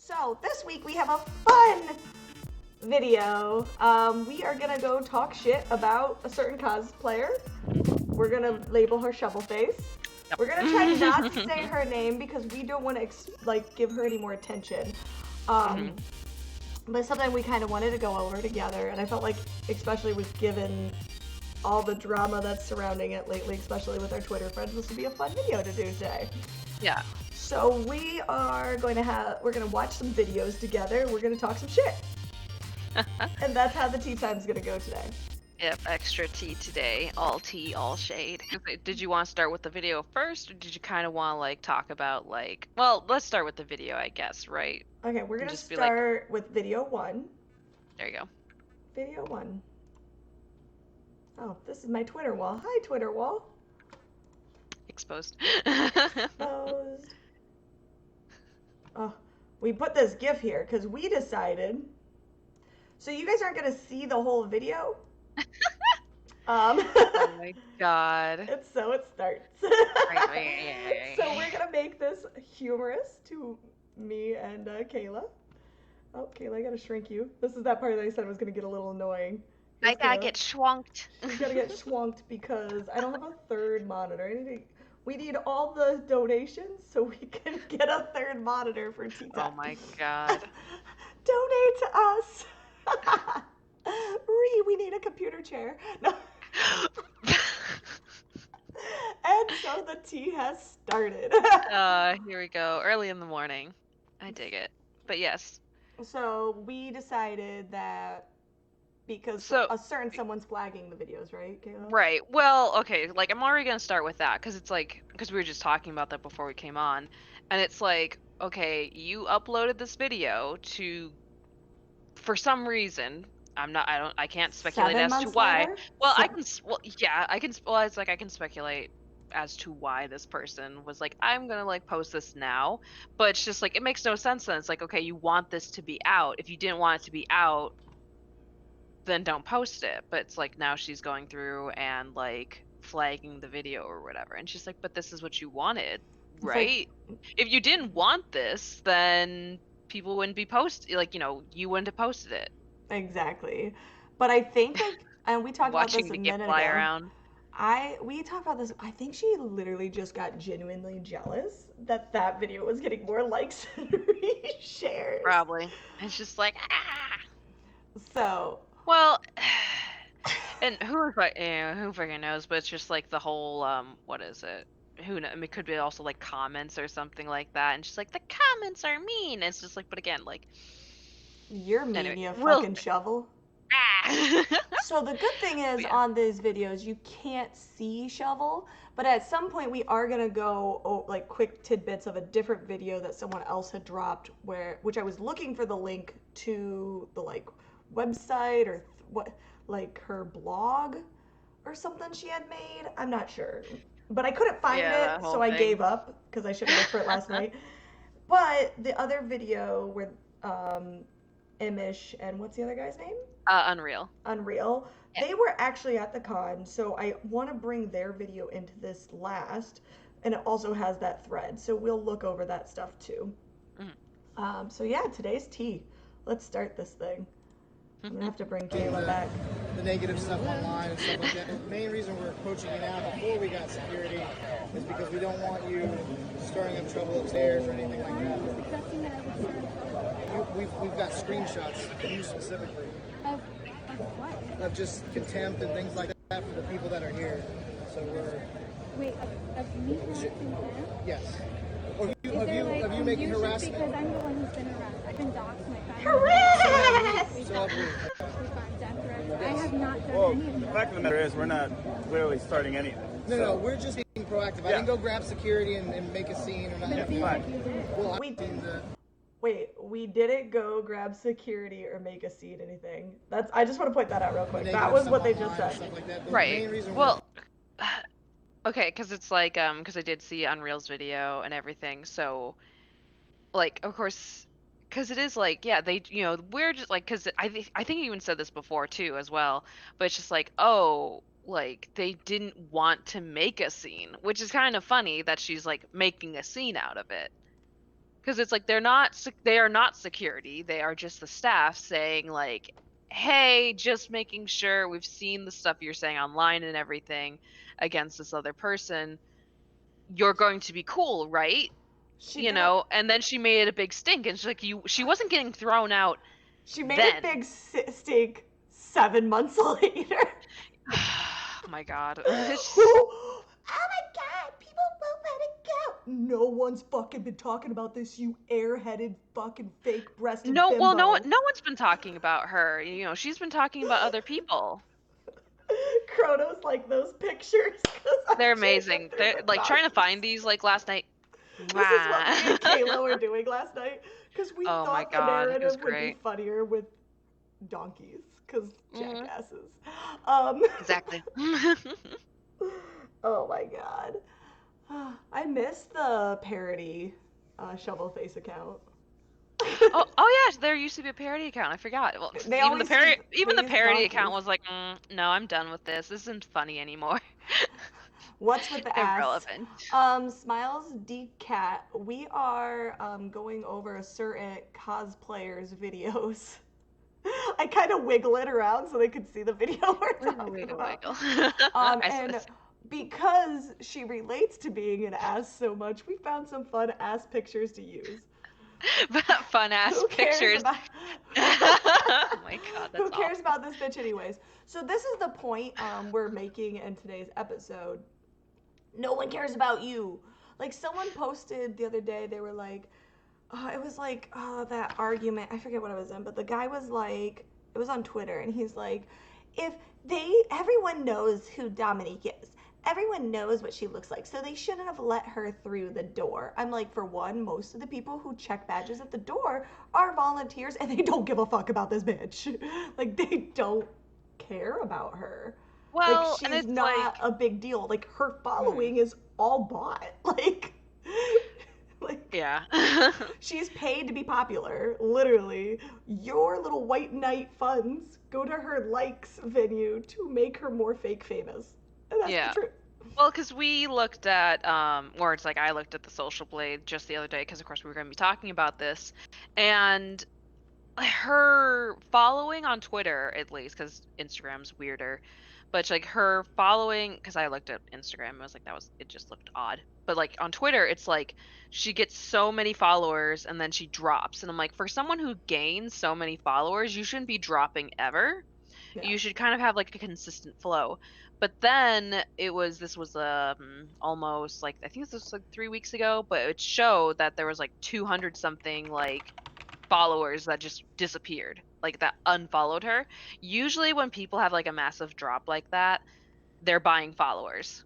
So this week we have a fun video. We are gonna go talk shit about a certain cosplayer. We're gonna label her Shovel Face. Yep. We're gonna try not to say her name because we don't want to give her any more attention. But something we kind of wanted to go over together, and I felt like, especially with given all the drama that's surrounding it lately, especially with our Twitter friends, this would be a fun video to do today. Yeah. So we're gonna watch some videos together. We're gonna talk some shit, and that's how the tea time's gonna go today. Yep, extra tea today. All tea, all shade. Did you want to start with the video first, or did you kind of want to talk about well, let's start with the video, I guess, right? Okay, we're gonna start with video 1. There you go. Video 1. Oh, this is my Twitter wall. Hi, Twitter wall. Exposed. Exposed. Oh, we put this GIF here because we decided. So you guys aren't gonna see the whole video. Oh my god. So it starts. So we're gonna make this humorous to me and Kayla. Oh, Kayla, I gotta shrink you. This is that part that I said was gonna get a little annoying. I gotta get schwonked. You gotta get schwonked because I don't have a third monitor. We need all the donations so we can get a third monitor for Tea Time. Oh my god. Donate to us. We need a computer chair. No. And so the tea has started. Here we go. Early in the morning. I dig it. But yes. So we decided that because a certain someone's flagging the videos, right, Kayla? Right. Well, okay, I'm already gonna start with that because it's because we were just talking about that before we came on, and it's okay, you uploaded this video for some reason. I can't speculate as to why. Later? Well, I can speculate as to why this person was I'm gonna post this now, but it's just it makes no sense then. It's okay, you want this to be out. If you didn't want it to be out, then don't post it. But it's now she's going through and flagging the video or whatever, and she's but this is what you wanted, right? If you didn't want this, then people wouldn't be you wouldn't have posted it. Exactly. But I think and we talked about this a minute ago. Around. We talked about this. I think she literally just got genuinely jealous that video was getting more likes and reshares. Probably. It's just So. Well, and who freaking knows? But it's just the whole what is it? Who knows? I mean, it could be also comments or something like that, and she's the comments are mean. It's just but again you're mean, anyway, you fucking shovel. Ah. So the good thing is on these videos you can't see Shovel, but at some point we are gonna go quick tidbits of a different video that someone else had dropped which I was looking for the link to the website or her blog or something she had made. I'm not sure, but I couldn't find it, so I gave up because I should have looked for it last night. But the other video where Imish and what's the other guy's name? Unreal. Yeah. They were actually at the con, so I want to bring their video into this last, and it also has that thread, so we'll look over that stuff too. Mm-hmm. So yeah, today's tea. Let's start this thing. I'm gonna have to bring Kayla back. The negative stuff online and stuff like that. The main reason we're approaching you now before we got security is because we don't want you stirring up trouble upstairs or anything like that. We've got screenshots of you specifically. Of what? Of just contempt and things like that for the people that are here. So we're... Wait, of me harassing them? Yes. Or of you making harassment? Because I'm the one who's been harassed. I've been doxxed my family. Harassed! So have we. I have not done any of The that. fact of the matter is we're not clearly starting anything. No, we're just being proactive. I didn't go grab security and make a scene or nothing. Well, we didn't go grab security or make a scene anything. I just want to point that out real quick. That was what they just said. Right. Well, okay, because it's because I did see Unreal's video and everything, so of course, because it is they we're just because I think you even said this before too as well, but it's just they didn't want to make a scene, which is kind of funny that she's making a scene out of it. Because it's like they are not security. They are just the staff saying like, "Hey, just making sure we've seen the stuff you're saying online and everything against this other person. You're going to be cool, right?" She did. And then she made it a big stink, and she's like, she wasn't getting thrown out She made then. a big stink 7 months later. Oh my god. Oh my god, people won't let it go. No one's fucking been talking about this, you airheaded fucking fake breasted bimbo. Well, no one's been talking about her. She's been talking about other people. Chronos like those pictures. They're amazing. They're like trying to find these like last night. This is what me and Kayla were doing last night because we Oh my thought the God, it was narrative would be great. funnier with donkeys because jackasses. Exactly. Oh my god. I miss the parody Shovel Face account. oh yeah, there used to be a parody account. I forgot. Well, They even the always use even the please parody donkeys. account was like, no, I'm done with this. This isn't funny anymore. What's with the ass? Irrelevant. Smiles D Cat. We are going over certain cosplayers' videos. I kind of wiggle it around so they could see the video we're talking about. And because she relates to being an ass so much, we found some fun ass pictures to use. Fun ass pictures. About... Oh my god, that's Who cares awful. about this bitch anyways? So this is the point we're making in today's episode. No one cares about you. Like someone posted the other day, they were like, it was like that argument. I forget what it was in, but the guy was like, it was on Twitter, and he's like, everyone knows who Dramanique is. Everyone knows what she looks like, so they shouldn't have let her through the door. I'm like, for one, most of the people who check badges at the door are volunteers, and they don't give a fuck about this bitch. Like, they don't care about her. Well, like, she's and it's not a big deal. Like, her following is all bought. Yeah. She's paid to be popular, literally. Your little white knight funds go to her likes venue to make her more fake famous. And that's the truth. Well, because we looked at, or it's like I looked at the Social Blade just the other day, because of course we were going to be talking about this, and her following on Twitter, at least, because Instagram's weirder, but like her following, because I looked at Instagram, I was like, it just looked odd. But like on Twitter, it's like she gets so many followers and then she drops, and I'm like, for someone who gains so many followers, you shouldn't be dropping ever. Yeah. You should kind of have like a consistent flow. But then this was almost like, I think this was like 3 weeks ago, but it showed that there was like 200 something like followers that just disappeared, like that unfollowed her. Usually when people have like a massive drop like that, they're buying followers.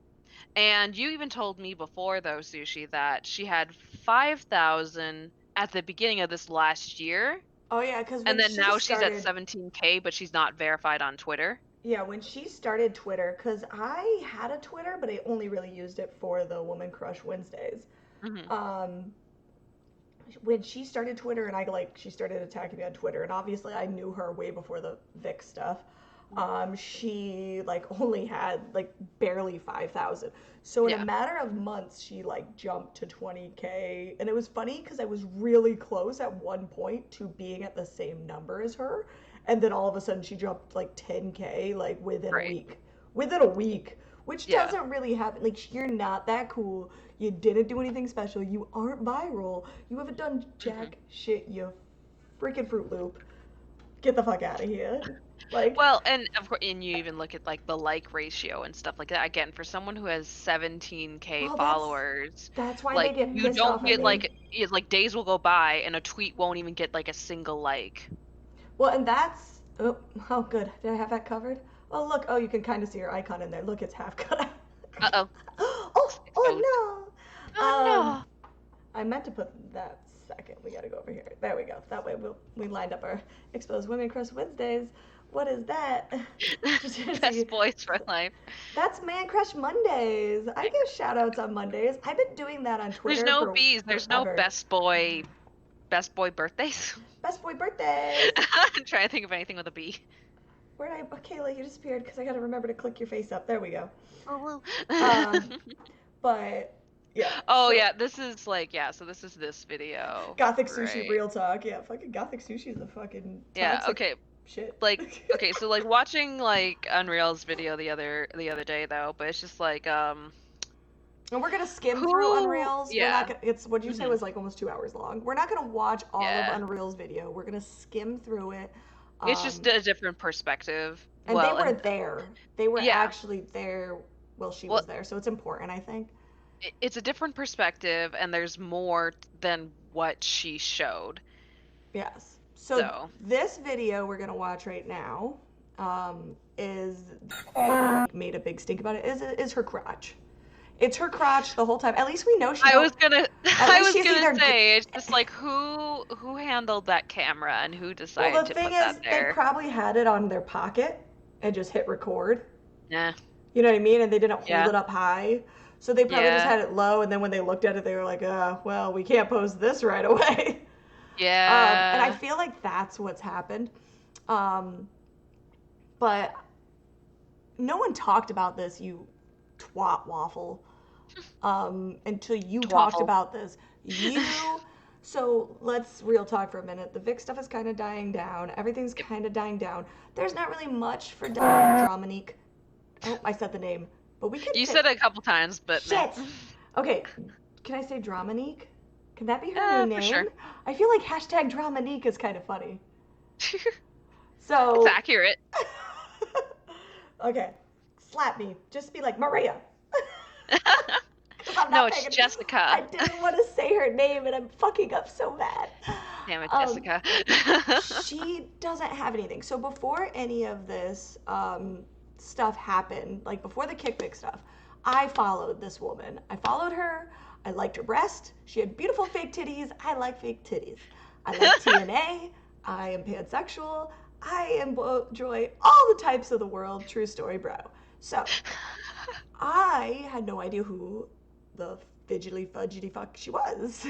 And you even told me before though, Sushi, that she had 5,000 at the beginning of this last year. Oh yeah, because and then now she's at 17K, but she's not verified on Twitter. Yeah, when she started Twitter, because I had a Twitter, but I only really used it for the Woman Crush Wednesdays. When she started Twitter, and she started attacking me on Twitter, and obviously I knew her way before the Vic stuff. She like only had like barely 5,000. So in a matter of months, she like jumped to 20K, and it was funny because I was really close at one point to being at the same number as her, and then all of a sudden she jumped like 10K like within a week. Within a week, which doesn't really happen. Like, you're not that cool. You didn't do anything special. You aren't viral. You haven't done jack shit, you freaking Fruit Loop. Get the fuck out of here. Like, well, and of course, and you even look at like the like ratio and stuff like that. Again, for someone who has 17K followers, that's why like they get you don't get like days will go by and a tweet won't even get like a single like. Well, and that's oh good. Did I have that covered? Oh look, you can kind of see her icon in there. Look, it's half cut out. Oh no. No. I meant to put that second. We gotta go over here. There we go. That way we lined up our Exposed Women Crush Wednesdays. What is that? Best boys for life. That's Man Crush Mondays. I give shout outs on Mondays. I've been doing that on Twitter. There's no B's. There's no best boy birthdays. Best boy birthdays. I'm trying to think of anything with a B. Kayla, you disappeared because I gotta remember to click your face up. There we go. Oh, but Yeah. Oh so- yeah, this is like so this is this video. Gothic sushi, right? real talk. Yeah, fucking gothic sushi is a fucking Yeah, toxic okay. shit. Like okay, so like watching like Unreal's video the other day though, but it's just like And we're gonna skim through who Unreal's. We're not yeah. gonna. It's what you say Mhm. was like almost 2 hours long. We're not gonna watch all of Yeah. Unreal's video. We're gonna skim through it. It's just a different perspective. And they Well, were and there. They were yeah. actually there while she Well, was there. So it's important, I think. it's a different perspective and there's more than what she showed. Yes. So So, this video we're gonna watch right now is made a big stink about it. Is her crotch. It's her crotch the whole time. At least we know she. I was gonna she's either say it's just like who handled that camera and who decided Well, the to thing put is, that they there. probably had it on their pocket and just hit record. Yeah. You know what I mean? And they didn't hold Yeah. it up high. So they probably just Yeah. had it low, and then when they looked at it, they were like, well, we can't post this right away. Yeah. And I feel like that's what's happened. But no one talked about this, you twat waffle, until you talked Twaffle. about this. So let's real talk for a minute. The Vic stuff is kind of dying down. Everything's kind of dying down. There's not really much for Dramanique. Oh, I said the name, but we could. You said it a couple times, but Shit. Okay, can I say Dramanique? Can that be her new name? For sure. I feel like hashtag Dramanique is kind of funny. So it's accurate. Okay, slap me. Just be like Maria. No, it's Jessica. I didn't want to say her name, and I'm fucking up so bad. Damn it, Jessica. She doesn't have anything. So before any of this stuff happened, like before the kickback stuff, I followed this woman. I followed her. I liked her breast. She had beautiful fake titties. I like fake titties. I like TNA. I am pansexual. I enjoy all the types of the world. True story, bro. So I had no idea who the fidgety fuck she was.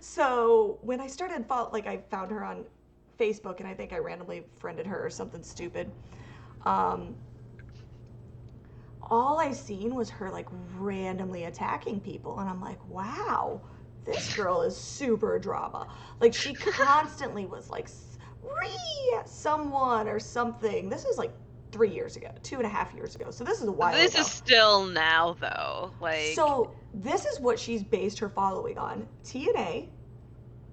So when I started I found her on Facebook, and I think I randomly friended her or something stupid. All I seen was her like randomly attacking people, and I'm like, wow, this girl is super drama. Like she constantly was like, someone or something. This is like 3 years ago, 2.5 years ago. So this is a while ago. This is still now though. Like so this is what she's based her following on: TNA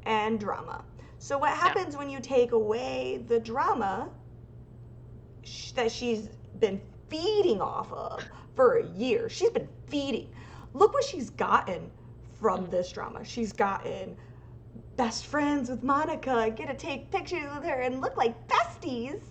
and drama. So what happens when you take away the drama that she's been feeding off of for a year? She's been feeding. Look what she's gotten from this drama. She's gotten best friends with Monica, get to take pictures with her and look like besties.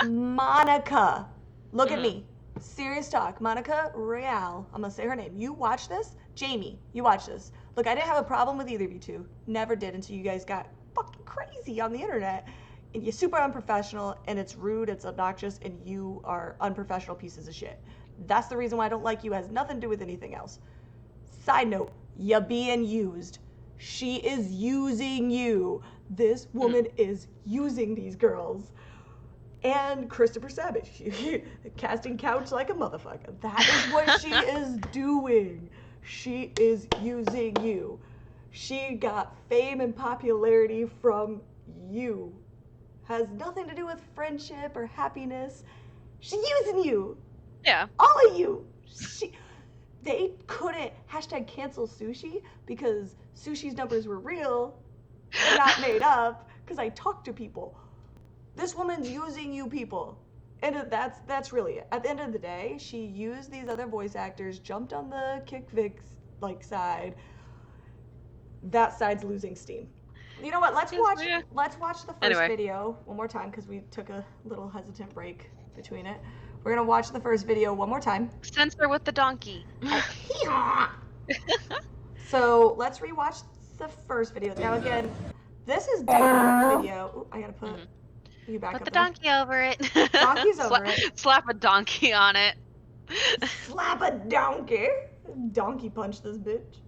Monica, look at me. Serious talk. Monica Real. I'm gonna say her name. You watch this? Jamie, you watch this. Look, I didn't have a problem with either of you two. Never did until you guys got fucking crazy on the internet. And you're super unprofessional, and it's rude, it's obnoxious, and you are unprofessional pieces of shit. That's the reason why I don't like you. It has nothing to do with anything else. Side note, you're being used. She is using you. This woman is using these girls. And Christopher Savage, casting couch like a motherfucker. That is what she is doing. She is using you. She got fame and popularity from you. Has nothing to do with friendship or happiness. She's using you. Yeah. All of you. They couldn't #cancel sushi because sushi's numbers were real and not made up, because I talked to people. This woman's using you people. And that's really it. At the end of the day, she used these other voice actors, jumped on the kickfix side. That side's losing steam. You know what? Let's watch the first video one more time, because we took a little hesitant break between it. We're gonna watch the first video one more time. Censor with the donkey. So let's rewatch the first video. Now again, this is different video. Ooh, I gotta put you back Put up the there. donkey over it. Donkey's over it. Slap a donkey on it. Slap a donkey. Donkey punch this bitch.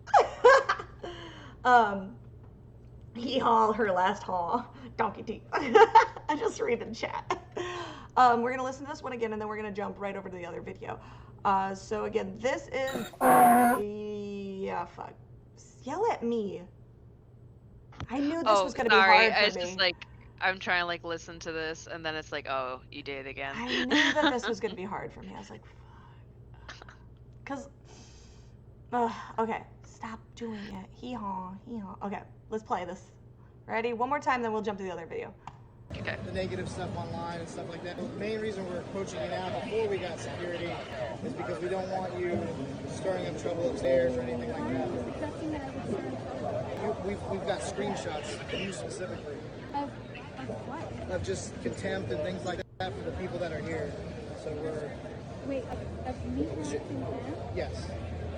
He haul her last haul. Donkey teeth. I just read the chat. We're gonna listen to this one again, and then we're gonna jump right over to the other video. So again, this is yeah, fuck. Yell at me. I knew this was gonna be hard for It's me. just like I'm trying to like listen to this, and then it's like, oh, you did it again. I knew that this was gonna be hard for me. I was like, fuck. Cause, okay, stop doing it. Hee haw, hee haw. Okay, let's play this. Ready? One more time, then we'll jump to the other video. Okay. The negative stuff online and stuff like that. The main reason we're approaching you now before we got security is because we don't want you stirring up trouble upstairs or anything like that. Nothing that I would start in trouble. We've got screenshots of you specifically Of what? of just contempt and things like that for the people that are here. So we're Wait, of me harassing him? yes.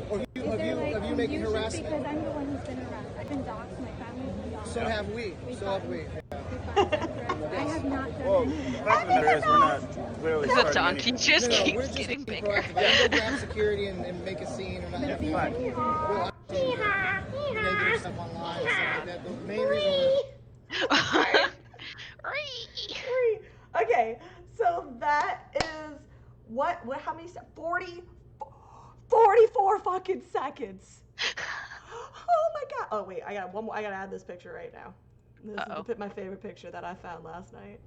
Or Is there like of you making confusion? harassment. Because I'm the one who's been harassed. I've been doxxed. My family's been doxxed. So have we. So have we. I have not done Well, anything. the fact of the matter is we're not clearly The starting donkey anything. just No, we're keeps just getting being bigger. proactive. I didn't go grab security and make a scene or not. But being Fine. confused. Well, negative stuff online and stuff like that. The main reason Okay, so that is what how many 44 fucking seconds. Oh my god. Oh wait, I got one more. I gotta add this picture right now. This is my favorite picture that I found last night.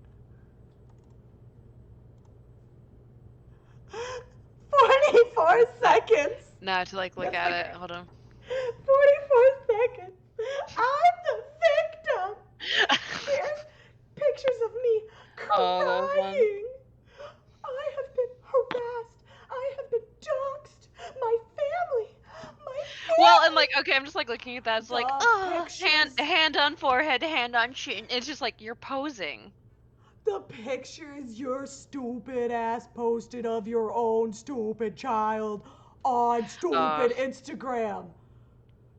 44 seconds. Now I have to like look at it. Hold on. 44 seconds. I'm the victim. Here's pictures of me Oh, that one. crying. I have been harassed. I have been doxxed. My family. Well, and like, okay, I'm just like looking at that. It's like, The oh, pictures. hand on forehead, hand on chin. It's just like you're posing. The pictures your stupid ass posted of your own stupid child on stupid Instagram.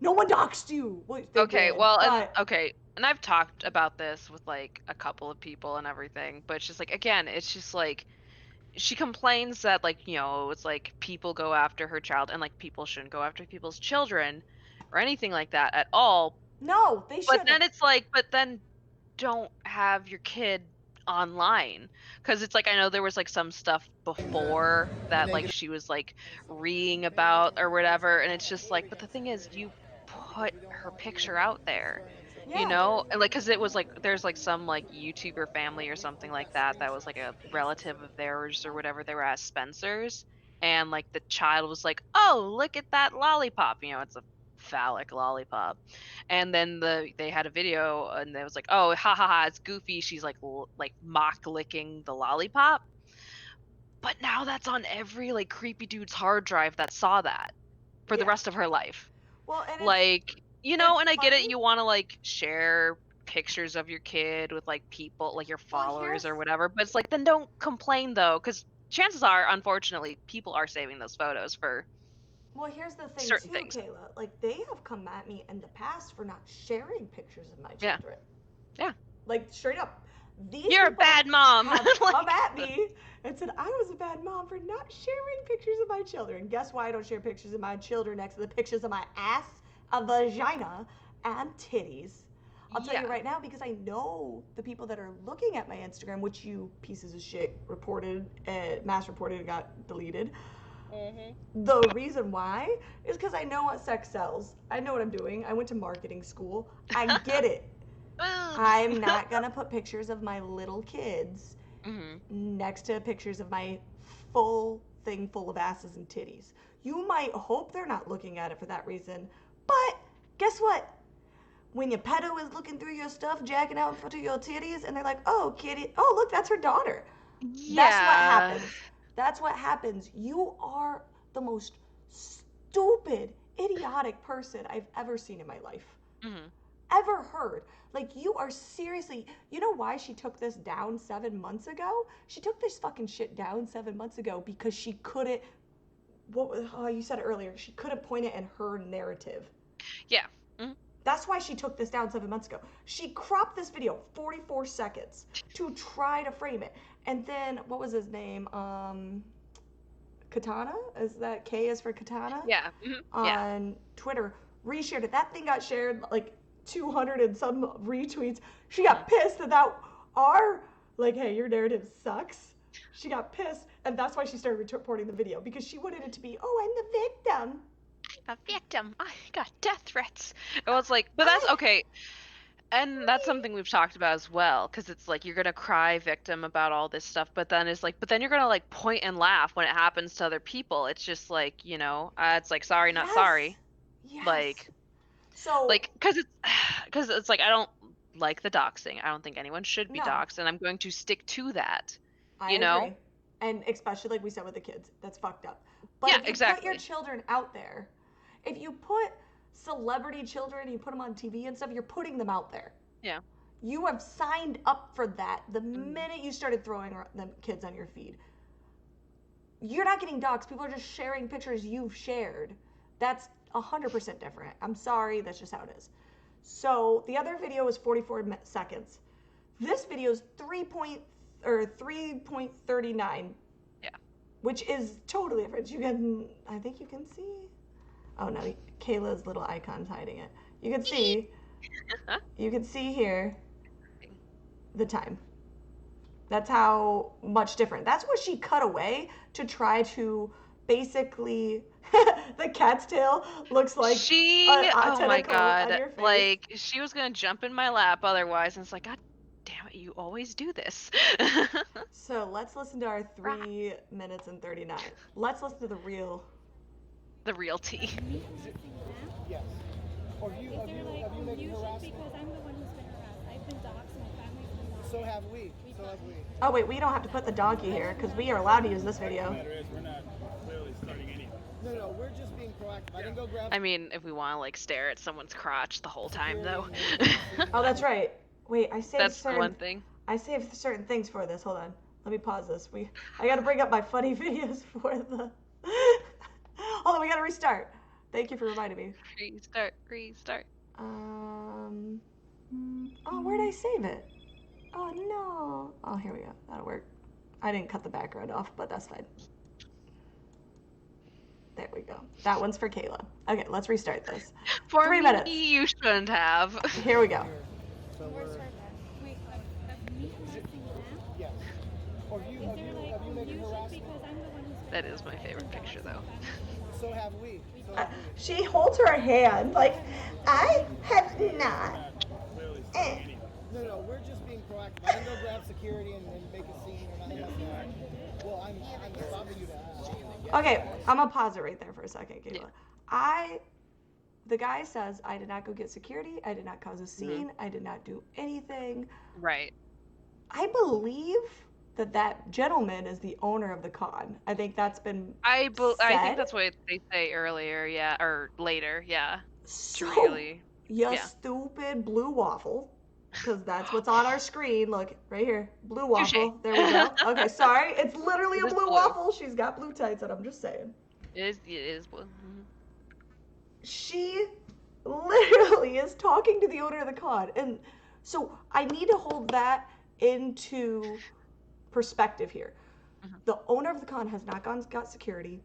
No one doxed you. Well, they Okay, did, well, but- and okay, and I've talked about this with like a couple of people and everything, but it's just like, again, it's just like she complains that like, you know, it's like people go after her child, and like people shouldn't go after people's children or anything like that at all. No, they But shouldn't. then it's like, but then don't have your kid online, because it's like, I know there was like some stuff before that like she was like reading about or whatever, and it's just like, but the thing is, you put her picture out there, Yeah. you know, and like, because it was like there's like some like YouTuber family or something like that was like a relative of theirs or whatever. They were at Spencer's, and like the child was like, oh, look at that lollipop, you know, it's a phallic lollipop, and then they had a video and it was like, oh, ha ha ha, it's Goofy, she's like like mock licking the lollipop. But now that's on every like creepy dude's hard drive that saw that for the Yeah. rest of her life. Well, and Like, you know, it's and I get it, funny. you want to like share pictures of your kid with like people, like your followers or here's- whatever, but it's like, then don't complain though, because chances are, unfortunately, people are saving those photos for Well, here's the thing certain too, things. Kayla. Like, they have come at me in the past for not sharing pictures of my Yeah. children. Yeah. Like, straight up. These You're a people bad mom. have Like- come at me and said I was a bad mom for not sharing pictures of my children. Guess why I don't share pictures of my children next to the pictures of my ass, a vagina, and titties? I'll tell you Yeah. right now, because I know the people that are looking at my Instagram, which you pieces of shit reported, mass reported and got deleted. The reason why is because I know what sex sells. I know what I'm doing. I went to marketing school. I get it. I'm not gonna put pictures of my little kids Mhm. next to pictures of my full thing full of asses and titties. You might hope they're not looking at it for that reason, but guess what? When your pedo is looking through your stuff, jacking out to your titties, and they're like, "Oh, kitty, oh look, that's her daughter." Yeah. That's what happens. That's what happens. You are the most stupid, idiotic person I've ever seen in my life. Mhm. Ever heard. Like, you are seriously, you know why she took this down 7 months ago? She took this fucking shit down 7 months ago because she couldn't, you said it earlier, she couldn't point it in her narrative. Yeah. That's why she took this down 7 months ago. She cropped this video 44 seconds to try to frame it. And then, what was his name? Katana? Is that K is for Katana? Yeah. Yeah. On Twitter, reshared it. That thing got shared like 200 and some retweets. She got pissed that our, like, hey, your narrative sucks. She got pissed. And that's why she started reporting the video, because she wanted it to be, oh, I'm the victim. A victim. I got death threats. It was like, but that's okay. And that's something we've talked about as well, because it's like you're gonna cry victim about all this stuff, but then it's like, but then you're gonna like point and laugh when it happens to other people. It's just like, it's like sorry, not sorry. Yes. Like, so like, because it's like I don't like the doxing. I don't think anyone should be No. doxed, and I'm going to stick to that. I you know? agree. And especially like we said with the kids, that's fucked up. But Yeah, if you exactly. put your children out there, if you put celebrity children, you put them on TV and stuff, you're putting them out there. Yeah. You have signed up for that the minute you started throwing them kids on your feed. You're not getting doxxed. People are just sharing pictures you've shared. That's 100% different. I'm sorry, that's just how it is. So the other video was 44 seconds. This video is 3.39. Yeah. Which is totally different. I think you can see. Oh no, Kayla's little icon's hiding it. You can see. You can see here the time. That's how much different. That's what she cut away to try to basically. The cat's tail looks like oh my god, on your face. like she was gonna jump in my lap otherwise, and it's like, God damn it, you always do this. So let's listen to our 3 minutes and 39. Let's listen to the real tea. Yes. Or have you Is there been like confusion harassed? because I'm the one who's been harassed? I've been doxxed, my family's been doxxed. So have we. So have we. Oh wait, we don't have to put the donkey here because we are allowed to use this video. The matter is, we're not clearly starting anything. No, we're just being proactive. I didn't go grab. I mean, if we want to like stare at someone's crotch the whole time, though. Oh, that's right. Wait, I saved That's the one thing. I saved certain things for this. Hold on. Let me pause this. I gotta bring up my funny videos for the. Hold on, we gotta restart. Thank you for reminding me. Restart. Oh, where'd I save it? Oh no. Oh, here we go. That'll work. I didn't cut the background off, but that's fine. There we go. That one's for Kayla. Okay, let's restart this. For 3 me, minutes. you shouldn't have. Here we go. So Where's we're. her Wait, of me harassing them? Yes. Or have you Is there like have you been confusion harassed? because I'm the one who's been That is my favorite picture, though. So have we. So have we. She holds her hand like, I have not. Not clearly starting anything. No, we're just being proactive. I didn't go grab security and make a scene or nothing like that. Well, I'm stopping you to ask. Okay, I'm gonna pause it right there for a second, Kayla. Yeah. The guy says, I did not go get security, I did not cause a scene, I did not do anything. Right. I believe that gentleman is the owner of the con. I think that's been I think said. that's what they say earlier, yeah, or later, yeah. So, Really. you yeah. stupid blue waffle. Because that's what's on our screen. Look, right here. Blue waffle. Touché. There we go. Okay, sorry. It's literally It a is blue blue. waffle. She's got blue tights on. I'm just saying. It is. She literally is talking to the owner of the con. And so I need to hold that into perspective here. The owner of the con has not got security.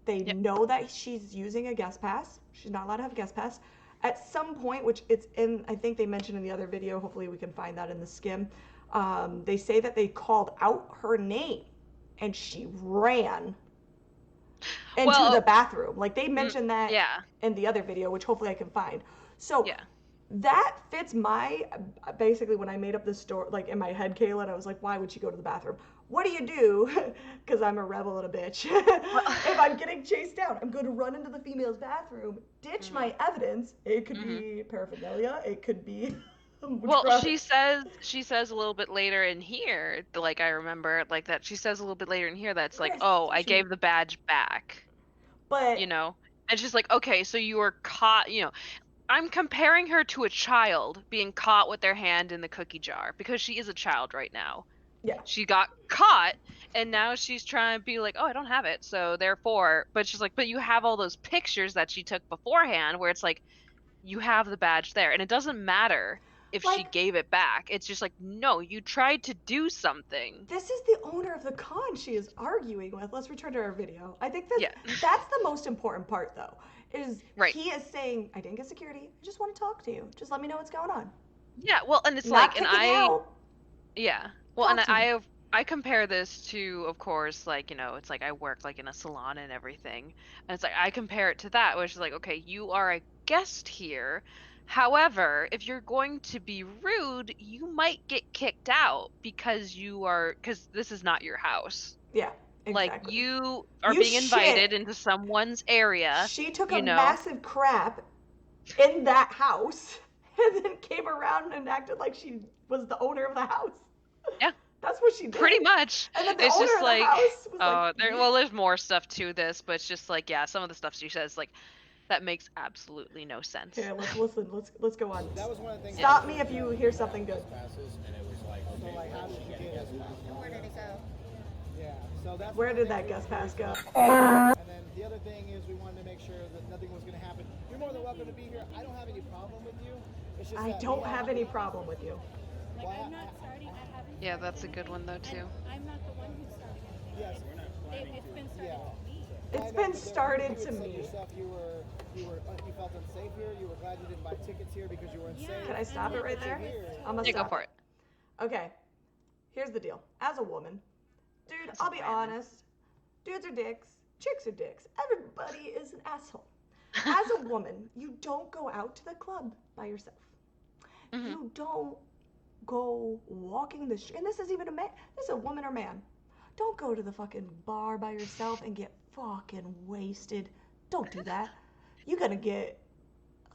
They know that she's using a guest pass. She's not allowed to have a guest pass. At some point, which it's in, I think they mentioned in the other video, hopefully we can find that in the skim, they say that they called out her name and she ran into the bathroom. Like they mentioned that in the other video, which hopefully I can find. So that fits basically when I made up this story, like in my head, Kayla, and I was like, why would she go to the bathroom? What do you do? Because I'm a rebel and a bitch. If I'm getting chased down, I'm going to run into the female's bathroom, ditch my evidence. It could be paraphernalia. It could be. Well, she says a little bit later in here, like I remember, like that she says a little bit later in here that's like, oh, I gave the badge back. But and she's like, okay, so you were caught. I'm comparing her to a child being caught with their hand in the cookie jar because she is a child right now. Yeah. She got caught and now she's trying to be like, oh, I don't have it. So therefore, but she's like, but you have all those pictures that she took beforehand where it's like, you have the badge there. And it doesn't matter if she gave it back. It's just like, no, you tried to do something. This is the owner of the con she is arguing with. Let's return to our video. I think that's the most important part though, is he is saying, I didn't get security. I just want to talk to you. Just let me know what's going on. Yeah, well, and it's Not like, and kicking you out. yeah. Well, and I compare this to, of course, like, it's like I work like in a salon and everything. And it's like I compare it to that, which is like, okay, you are a guest here. However, if you're going to be rude, you might get kicked out because this is not your house. Yeah, Like exactly. you are You being invited shit. into someone's area, She took a you know. massive crap in that house and then came around and acted like she was the owner of the house. Yeah. That's what she did. Pretty much. And then the It's owner just of the like, house was like, there's more stuff to this, but it's just like, yeah, some of the stuff she says, like, that makes absolutely no sense. Here, let's listen. Let's go on. That was one of the things. Stop me if you hear something good. Passes, and it was like, so like, how did you get guest pass? Where did it go? Yeah. So that's Where did that guest pass go? And then the other thing is we wanted to make sure that nothing was going to happen. You're more than welcome to be here. I don't have any problem with you. It's just I that don't have any problem with you. Like, I'm not starting. I haven't. Yeah, started that's a good one though too. and I'm not the one who's starting anything. Yes. It's been started to me. It's been started to me. Yourself, you felt unsafe here. You were glad you didn't buy tickets here because you were unsafe. Can I stop it right there? I'm gonna Yeah, go stop for it. Okay, here's the deal. As a woman, dude, As a I'll be woman. honest. Dudes are dicks. Chicks are dicks. Everybody is an asshole. As a woman, you don't go out to the club by yourself. Mhm. You don't go walking the street. And this is even a man. This is a woman or man. Don't go to the fucking bar by yourself and get fucking wasted. Don't do that. You're gonna get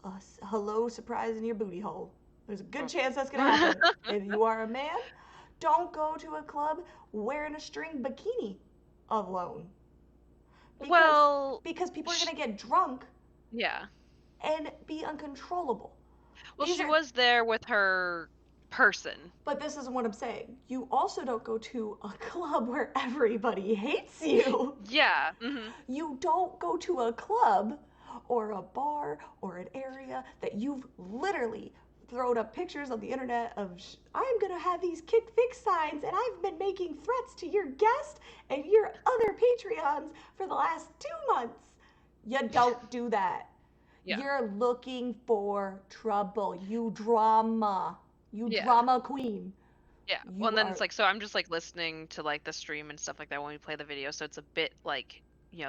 a hello surprise in your booty hole. There's a good chance that's gonna happen. If you are a man, don't go to a club wearing a string bikini alone. Because people are gonna get drunk Yeah. and be uncontrollable. Well, These she are- was there with her person. But this isn't what I'm saying. You also don't go to a club where everybody hates you. Yeah. Mm-hmm. You don't go to a club or a bar or an area that you've literally thrown up pictures on the internet of I'm gonna have these kick fix signs and I've been making threats to your guest and your other Patreons for the last 2 months. You don't do that. Yeah. You're looking for trouble. You drama. You Yeah. drama queen. Yeah. You Well, and then are- it's like, so I'm just like listening to like the stream and stuff like that when we play the video. So it's a bit like,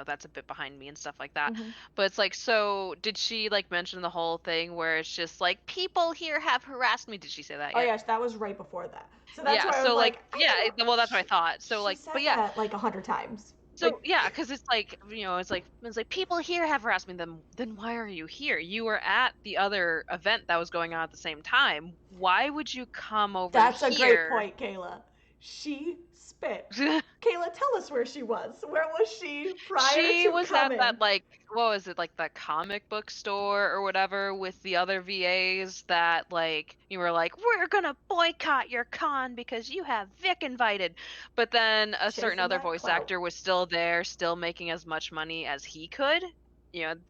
that's a bit behind me and stuff like that. Mhm. But it's like, so did she like mention the whole thing where it's just like, people here have harassed me? Did she say that Oh yet? yes, that was right before that. So that's Yeah. why I So was like, I yeah. don't know. Well, that's what I thought. So She like, said but yeah. that like 100 times. So Like, yeah, because it's like it's like people here have harassed me. Then why are you here? You were at the other event that was going on at the same time. Why would you come over that's a great here? point, Kayla. She spit. Kayla, tell us where she was. Where was she prior She to was coming? at that like what was it, like the comic book store or whatever with the other VAs that like you were like, we're gonna boycott your con because you have Vic invited, but then a certain Chasing other that voice clout. actor was still there, still making as much money as he could.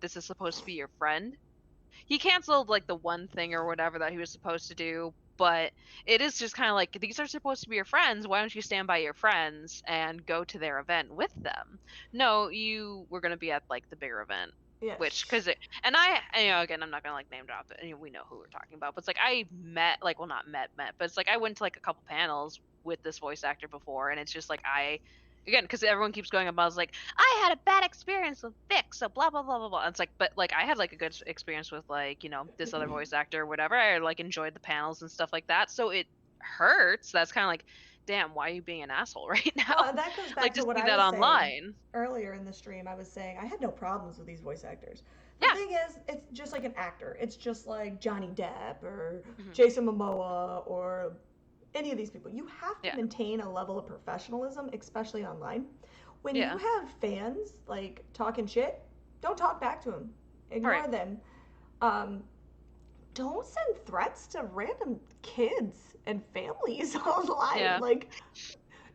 This is supposed to be your friend. He canceled like the one thing or whatever that he was supposed to do, but it is just kind of like these are supposed to be your friends. Why don't you stand by your friends and go to their event with them? No, you were going to be at like the bigger event. Yes. Which, again, I'm not gonna like name drop it. We know who we're talking about, but it's like I met, like, well, not met, but it's like I went to like a couple panels with this voice actor before, and it's just like again, because everyone keeps going about, like, I had a bad experience with Vic, so blah blah blah blah blah. And it's like, but like I had like a good experience with like this other voice actor or whatever. I like enjoyed the panels and stuff like that, so it hurts. That's kind of like, damn, why are you being an asshole right now? Well, and that goes back like to just what see I that was online. saying earlier in the stream. I was saying I had no problems with these voice actors. The Yeah. thing is, it's just like an actor. It's just like Johnny Depp or Mhm. Jason Momoa or any of these people. You have to Yeah. maintain a level of professionalism, especially online. When Yeah. you have fans like talking shit, don't talk back to them. Ignore Right. them. Don't send threats to random kids and families online. Yeah. Like,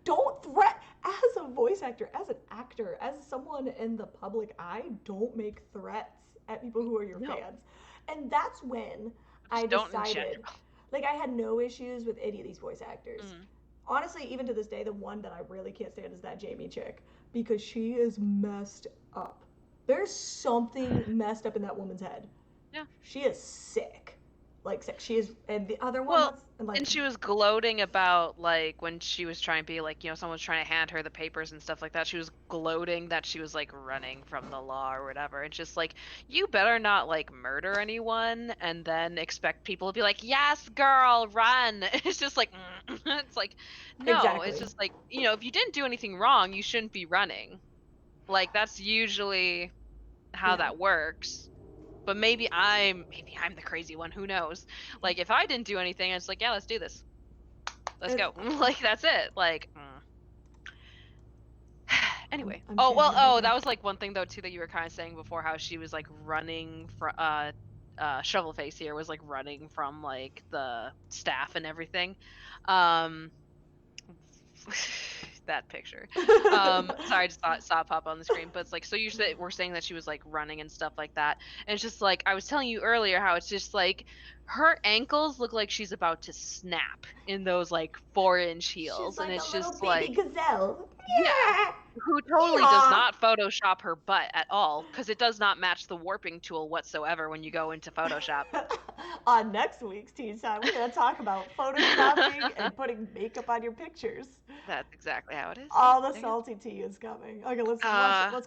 don't threat as a voice actor, as an actor, as someone in the public eye. Don't make threats at people who are your No. fans. And that's when I Just don't in decided, general. like, I had no issues with any of these voice actors. Mhm. Honestly, even to this day, the one that I really can't stand is that Jamie chick because she is messed up. There's something messed up in that woman's head. Yeah. She is sick. like she is, and the other one Well, was like, and she was gloating about like when she was trying to be like, someone was trying to hand her the papers and stuff like that. She was gloating that she was like running from the law or whatever. It's just like, you better not like murder anyone and then expect people to be like, yes, girl, run. It's just like, it's like, no, it's exactly. just like, if you didn't do anything wrong, you shouldn't be running. Like that's usually how Yeah. that works. But maybe I'm the crazy one. Who knows? Like if I didn't do anything, it's like, yeah, let's do this. Let's go. Like that's it. Like anyway. I'm Oh well. changing Oh, my that pick. was like one thing though too that you were kind of saying before, how she was like running from shovel face here was like running from like the staff and everything. That picture. Sorry, I just saw it pop on the screen, but it's like, so we're saying that she was like running and stuff like that, and it's just like I was telling you earlier how it's just like her ankles look like she's about to snap in those like 4-inch heels, She's like and a it's little just baby like, gazelle. yeah, who totally does Yeah. not Photoshop her butt at all, because it does not match the warping tool whatsoever when you go into Photoshop. On next week's Teen Time, we're gonna talk about photoshopping and putting makeup on your pictures. That's exactly how it is. All the There you go. salty tea is coming. Okay, let's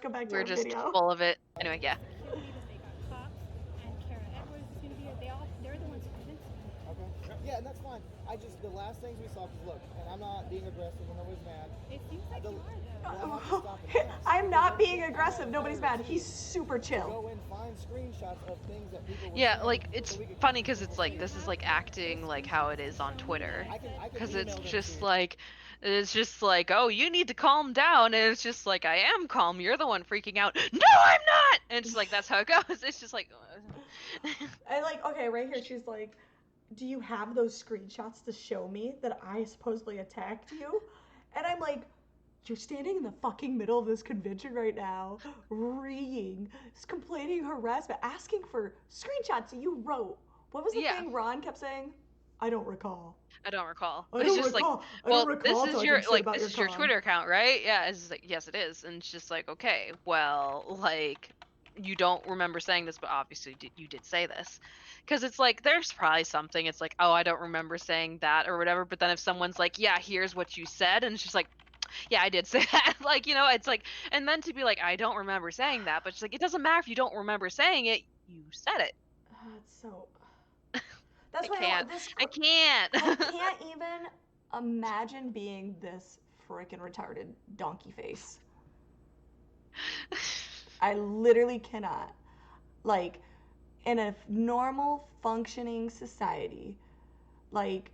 go back to We're our just video. full of it. Anyway, yeah. Security that they got cops and Kara Edwards is going to be here. They're the ones who convinced me. Okay. Yeah, and that's fine. The last things we saw, because look, and I'm not being aggressive when nobody's mad. It seems like The- you are, though. We'll have to stop and ask, I'm because not I being think aggressive. I Nobody's have mad. He's super to chill. go and find screenshots of things that people were Yeah, saying, like it's so we could funny keep because people it's like safe. this is like acting like how it is on Twitter. I can Because email it's them just to you. like oh, you need to calm down, and it's just like, I am calm. You're the one freaking out. No, I'm not. And it's like that's how it goes. It's just like And like, okay, right here, she's like, do you have those screenshots to show me that I supposedly attacked you? And I'm like, you're standing in the fucking middle of this convention right now, reeing, complaining harassment, asking for screenshots that you wrote. What was the yeah. thing Ron kept saying? I don't recall. I don't recall. I It's don't just recall. like, I don't well, recall this is talking your shit about your con. Twitter account, right? Yeah, it's just like, yes, it is. And it's just like, okay, well, like you don't remember saying this, but obviously you did say this. Because it's like there's probably something. It's like, oh, I don't remember saying that or whatever. But then if someone's like, yeah, here's what you said, and it's just like, yeah, I did say that. Like, it's like, and then to be like, I don't remember saying that, but it's like, it doesn't matter if you don't remember saying it. You said it. It's so. That's I why can't. this. I can't. I can't even imagine being this freaking retarded donkey face. I literally cannot. Like, in a normal functioning society, like,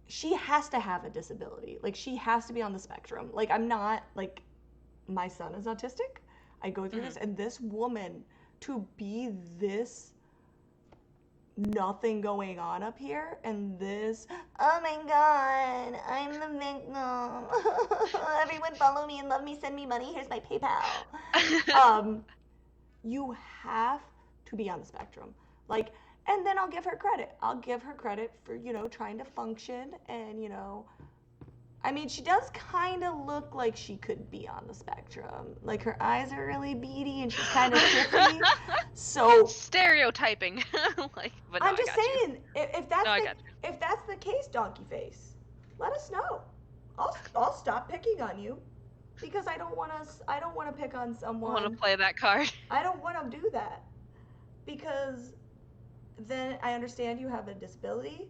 she has to have a disability. Like, she has to be on the spectrum. Like, I'm not, like, my son is autistic. I go through this, and this woman, to be this nothing going on up here, and this, oh my god, I'm the victim. Everyone follow me and love me, send me money, here's my PayPal. You have to be on the spectrum. Like, and then I'll give her credit. I'll give her credit for, trying to function and, I mean, she does kind of look like she could be on the spectrum. Like, her eyes are really beady and she's kind of shifty. So Stereotyping. Like, but no, I'm just saying, if that's I the got you. if that's the case, donkey face, let us know. I'll stop picking on you because I don't want to pick on someone. I want to play that card. I don't want to do that because then I understand you have a disability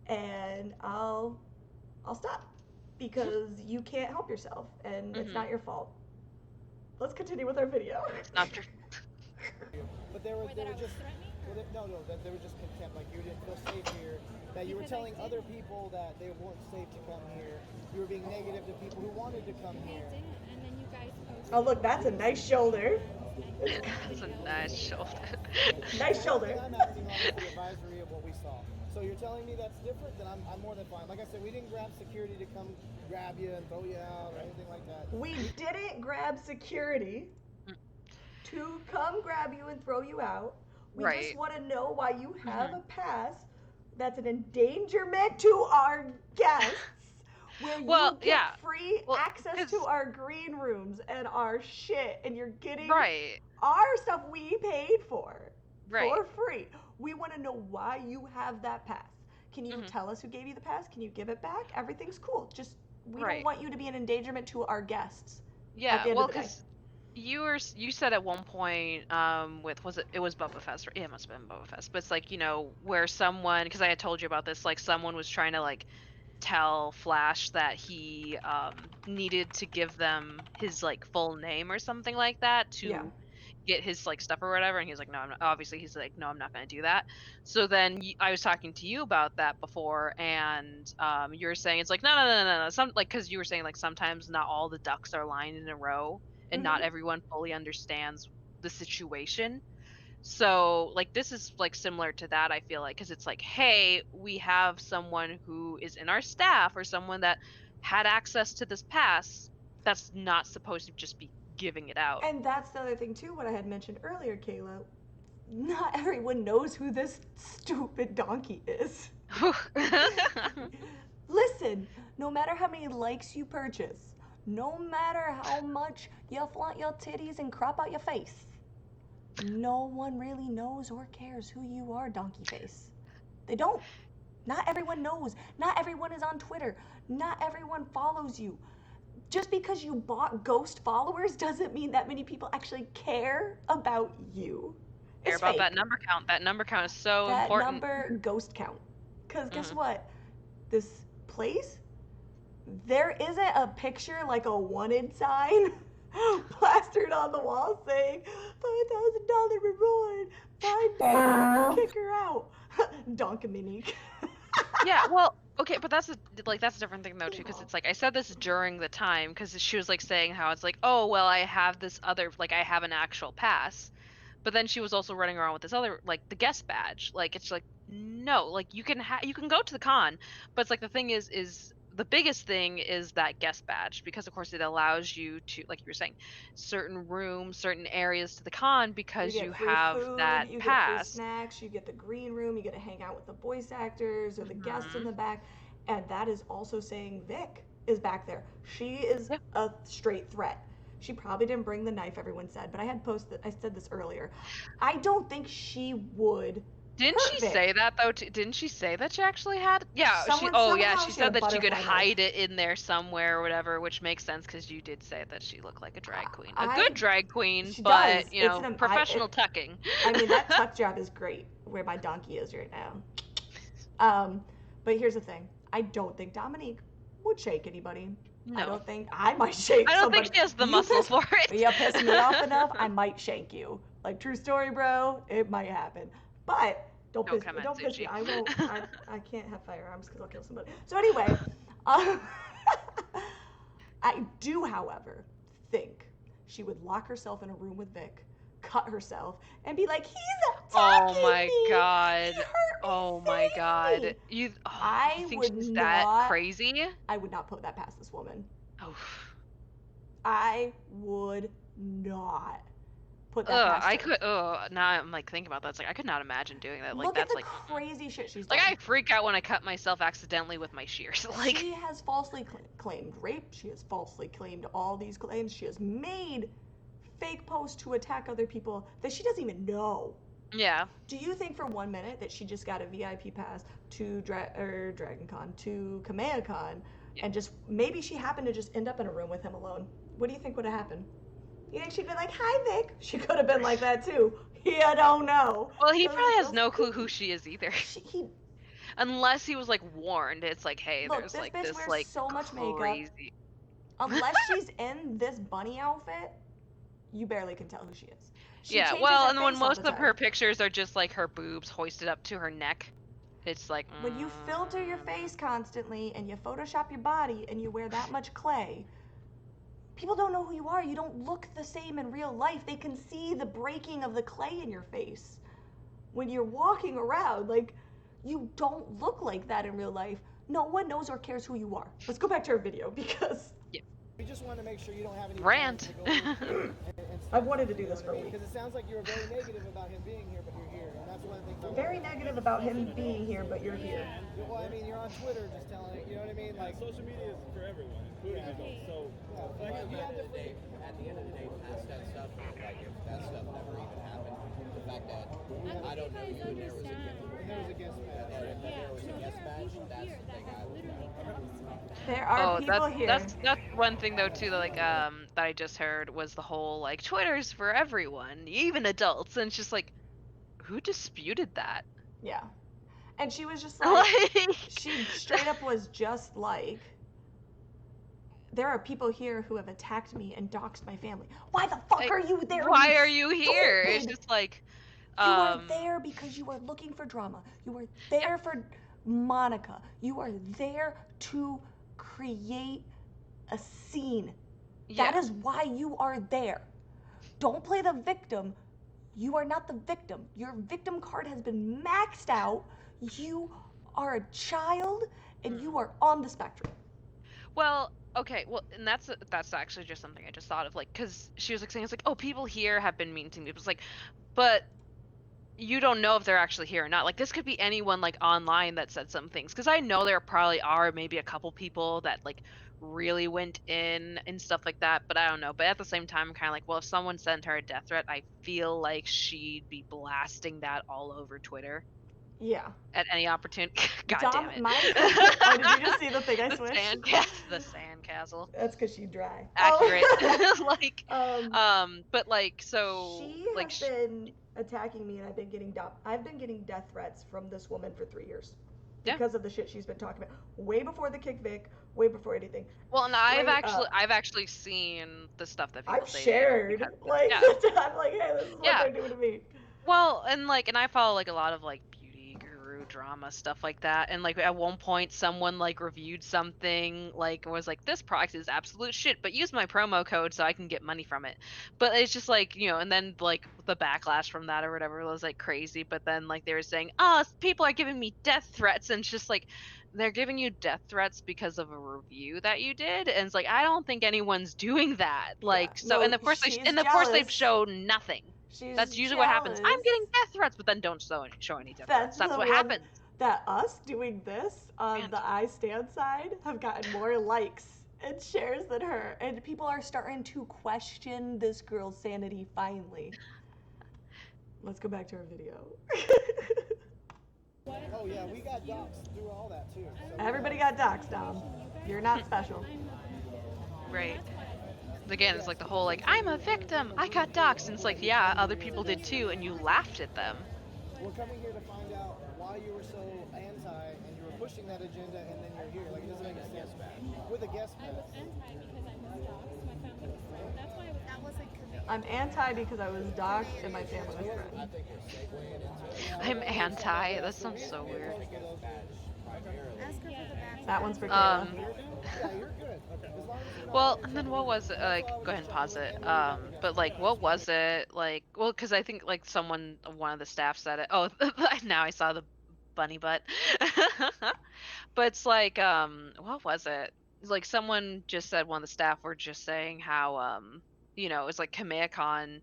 and I'll stop because you can't help yourself and it's not your fault. Let's continue with our video. It's not true. But they were Or that I was just threatening? that they were just contempt. Like you didn't feel safe here. That you were Because I telling did. other people that they weren't safe to come here. You were being negative to people who wanted to come I here. didn't, and then you guys posted. Oh look, that's a nice shoulder. That's a nice shoulder. Nice shoulder. I'm acting on is the advisory of what we saw. So you're telling me that's different? Then I'm more than fine. Like I said, we didn't grab security to come grab you and throw you out or anything like that. We didn't grab security to come grab you and throw you out. We just Right. want to know why you have a pass that's an endangerment to our guests. Where Well, you get yeah. free Well, access to our green rooms and our shit, and you're getting Right. our stuff we paid for Right. for free. We want to know why you have that pass. Can you tell us who gave you the pass? Can you give it back? Everything's cool. Just we don't want you to be an endangerment to our guests. Yeah, at the end well, of the day. because you said at one point with it was Bubba Fest, or yeah, it must have been Bubba Fest, but it's like, you know, where someone, because I had told you about this, like someone was trying to like tell Flash that he needed to give them his like full name or something like that to get his like stuff or whatever, and he's like, no, I'm not. Obviously he's like, no, I'm not going to do that. So then I was talking to you about that before, and you were saying it's like, no, some, like, because you were saying like sometimes not all the ducks are lined in a row and not everyone fully understands the situation. So like this is like similar to that, I feel like, because it's like, hey, we have someone who is in our staff or someone that had access to this pass that's not supposed to just be giving it out. And that's the other thing too, what I had mentioned earlier, Kayla. Not everyone knows who this stupid donkey is. Listen, no matter how many likes you purchase, no matter how much you flaunt your titties and crop out your face, no one really knows or cares who you are, donkey face. They don't. Not everyone knows. Not everyone is on Twitter. Not everyone follows you. Just because you bought ghost followers doesn't mean that many people actually care about you. Care It's about fake. that number count. That number count is so That important. number ghost count. Because guess what? This place, there isn't a picture like a wanted sign plastered on the wall saying $5,000 reward. Find her, kick her out. Dramanique. Yeah, well, okay, but that's a different thing though too, because it's like I said this during the time, because she was like saying how it's like, oh well, I have this other, like I have an actual pass, but then she was also running around with this other, like the guest badge. Like it's like, no, like you can go to the con, but it's like the thing is the biggest thing is that guest badge, because of course it allows you to, like you were saying, certain rooms, certain areas to the con, because You you get free have food, that you get free pass. snacks, you get the green room, you get to hang out with the voice actors or the guests in the back. And that is also saying Vic is back there. She is a straight threat. She probably didn't bring the knife, everyone said, but I said this earlier. I don't think she would. Didn't she say that though? Didn't she say that she actually had? Yeah. She said that she could hide it in there somewhere or whatever, which makes sense because you did say that she looked like a drag queen, a good drag queen, but does. you know, professional tucking. I mean, that tuck job is great. Where my donkey is right now. But here's the thing. I don't think Dramanique would shake anybody. No. I don't think I might shake somebody. I don't think she has the muscle for it. You piss me off enough, I might shank you. Like, true story, bro. It might happen. But don't piss me. I won't. I can't have firearms because I'll kill somebody. So anyway, I do, however, think she would lock herself in a room with Vic, cut herself, and be like, "He's attacking me. Oh my god. He hurt me. Oh my god. You think she's that crazy? I would not put that past this woman. Oh. I would not put that past her. Now I'm like thinking about that. It's like I could not imagine doing that. Like Look that's at the like crazy shit she's done. Like I freak out when I cut myself accidentally with my shears. Like she has falsely claimed rape. She has falsely claimed all these claims. She has made fake posts to attack other people that she doesn't even know. Yeah. Do you think for 1 minute that she just got a VIP pass to Dragon Con, to Kameha Con, and just maybe she happened to just end up in a room with him alone? What do you think would have happened? You think she'd been like, "Hi, Vic"? She could have been like that too. I don't know. Well, he probably has no clue who she is either. Unless he was like warned. It's like, hey, look, there's this like bitch this wears like so much crazy makeup. Unless she's in this bunny outfit, you barely can tell who she is. Yeah, well, and when most of her pictures are just like her boobs hoisted up to her neck, it's like when you filter your face constantly and you Photoshop your body and you wear that much clay, people don't know who you are. You don't look the same in real life. They can see the breaking of the clay in your face. When you're walking around, like, you don't look like that in real life. No one knows or cares who you are. Let's go back to our video because... Yeah. We just want to make sure you don't have any... Rant! I've wanted to do this for a week. Because it sounds like you were very negative about him being here, but you're here. And that's one of the things... Very negative about him being here, but you're here. Well, I mean, you're on Twitter just telling it, you know what I mean? Like, social media is for everyone, including adults. So, at the end of the day, past that stuff, like if that stuff never even happened, the fact that I I don't know you and there was a understand. gift. There was a guest match. Or if there was a No, guest there are match, people that's here the that thing I have look literally at. promised me that. There are Oh, people here. that's one thing though too that like that I just heard was the whole like Twitter's for everyone, even adults, and it's just like who disputed that? Yeah. And she was just like, Like she straight up was just like, there are people here who have attacked me and doxed my family. Why the fuck are you there? why are you here? It's stupid? just like You are there because you are looking for drama. You are there for Monica. You are there to create a scene. That yeah. is why you are there. Don't play the victim. You are not the victim. Your victim card has been maxed out. You are a child and you are on the spectrum. Well, okay, well, and that's actually just something I just thought of, like, because she was like saying it's like, oh, people here have been mean to me. It was like, but you don't know if they're actually here or not. Like, this could be anyone like online that said some things. Because I know there probably are maybe a couple people that like really went in and stuff like that. But I don't know. But at the same time, I'm kind of like, well, if someone sent her a death threat, I feel like she'd be blasting that all over Twitter. Yeah. At any opportunity. God Dom, damn it. Oh, did you just see the thing I switched? The sandcastle. That's because she's dry. Accurate. Like, but like, so she like, has been attacking me, and I've been getting death threats from this woman for 3 years because of the shit she's been talking about. Way before the kickback, way before anything. Well, and I've actually seen the stuff that people I've say shared, like, yeah. I'm like, hey, this is what they're doing to me. Well, and like, and I follow like a lot of like beauty guru drama stuff like that, and like at one point someone like reviewed something like was like this product is absolute shit, but use my promo code so I can get money from it. But it's just like, you know, and then like the backlash from that or whatever was like crazy. But then like they were saying, oh, people are giving me death threats, and it's just like they're giving you death threats because of a review that you did, and it's like I don't think anyone's doing that. Like, Yeah, so, no, and of course they've shown nothing. That's usually what happens. I'm getting death threats, but then don't show any death threats. That's what happens. That us doing this on the I Stand side have gotten more likes and shares than her. And people are starting to question this girl's sanity finally. Let's go back to our video. Oh yeah, we got doxed through all that too. So Everybody got doxed, Dom. You're not special. Right. Again, it's like the whole like, I'm a victim, I got doxxed, and it's like, yeah, other people did too, and you laughed at them. We're coming here to find out why you were so anti and you were pushing that agenda and then you're here. Like, it doesn't make any sense. With a guest pass. I'm anti because I was doxxed. My family was threatened. I'm anti because I was doxxed and my family was threatened. I'm anti. That sounds so weird. That one's for Kayla. Well, and then what was it? Like, go ahead and pause it. But like, what was it? Like, well, because I think like one of the staff said it. Oh, now I saw the bunny butt. But it's like, what was it? It's like someone just said one of the staff were just saying how, you know, it's like Kameha Con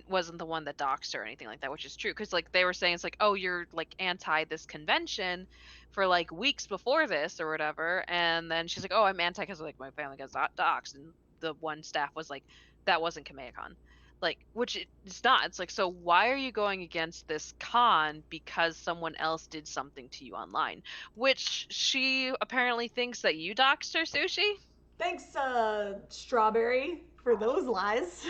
wasn't the one that doxed her or anything like that, which is true, because like they were saying it's like, oh, you're like anti this convention for like weeks before this or whatever, and then she's like, oh, I'm anti because like my family got doxed, and the one staff was like, that wasn't Kameha Con, like, which it's not. It's like, so why are you going against this con because someone else did something to you online, which she apparently thinks that you doxed her, Sushi. Thanks, Strawberry, for those lies.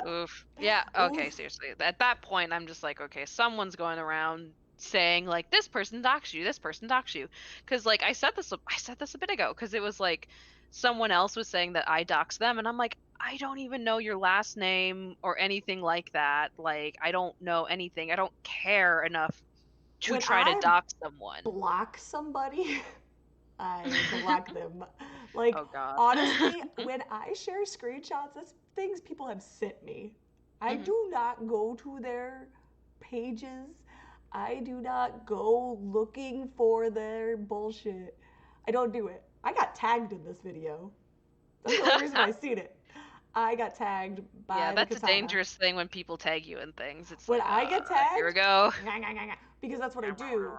Oof. Yeah, okay, Oof. seriously. At that point, I'm just like, okay, someone's going around saying like this person doxed you, this person doxed you. Cuz like I said this a bit ago, cuz it was like someone else was saying that I doxed them, and I'm like, I don't even know your last name or anything like that. Like, I don't know anything. I don't care enough to try to dox someone. Block somebody, I block them. Like, oh god. honestly, when I share screenshots, that's things people have sent me. I do not go to their pages. I do not go looking for their bullshit. I don't do it. I got tagged in this video. That's the only reason I seen it. I got tagged by yeah, that's the katana. a dangerous thing when people tag you in things. It's when like, I get tagged, here we go. Because that's what I do.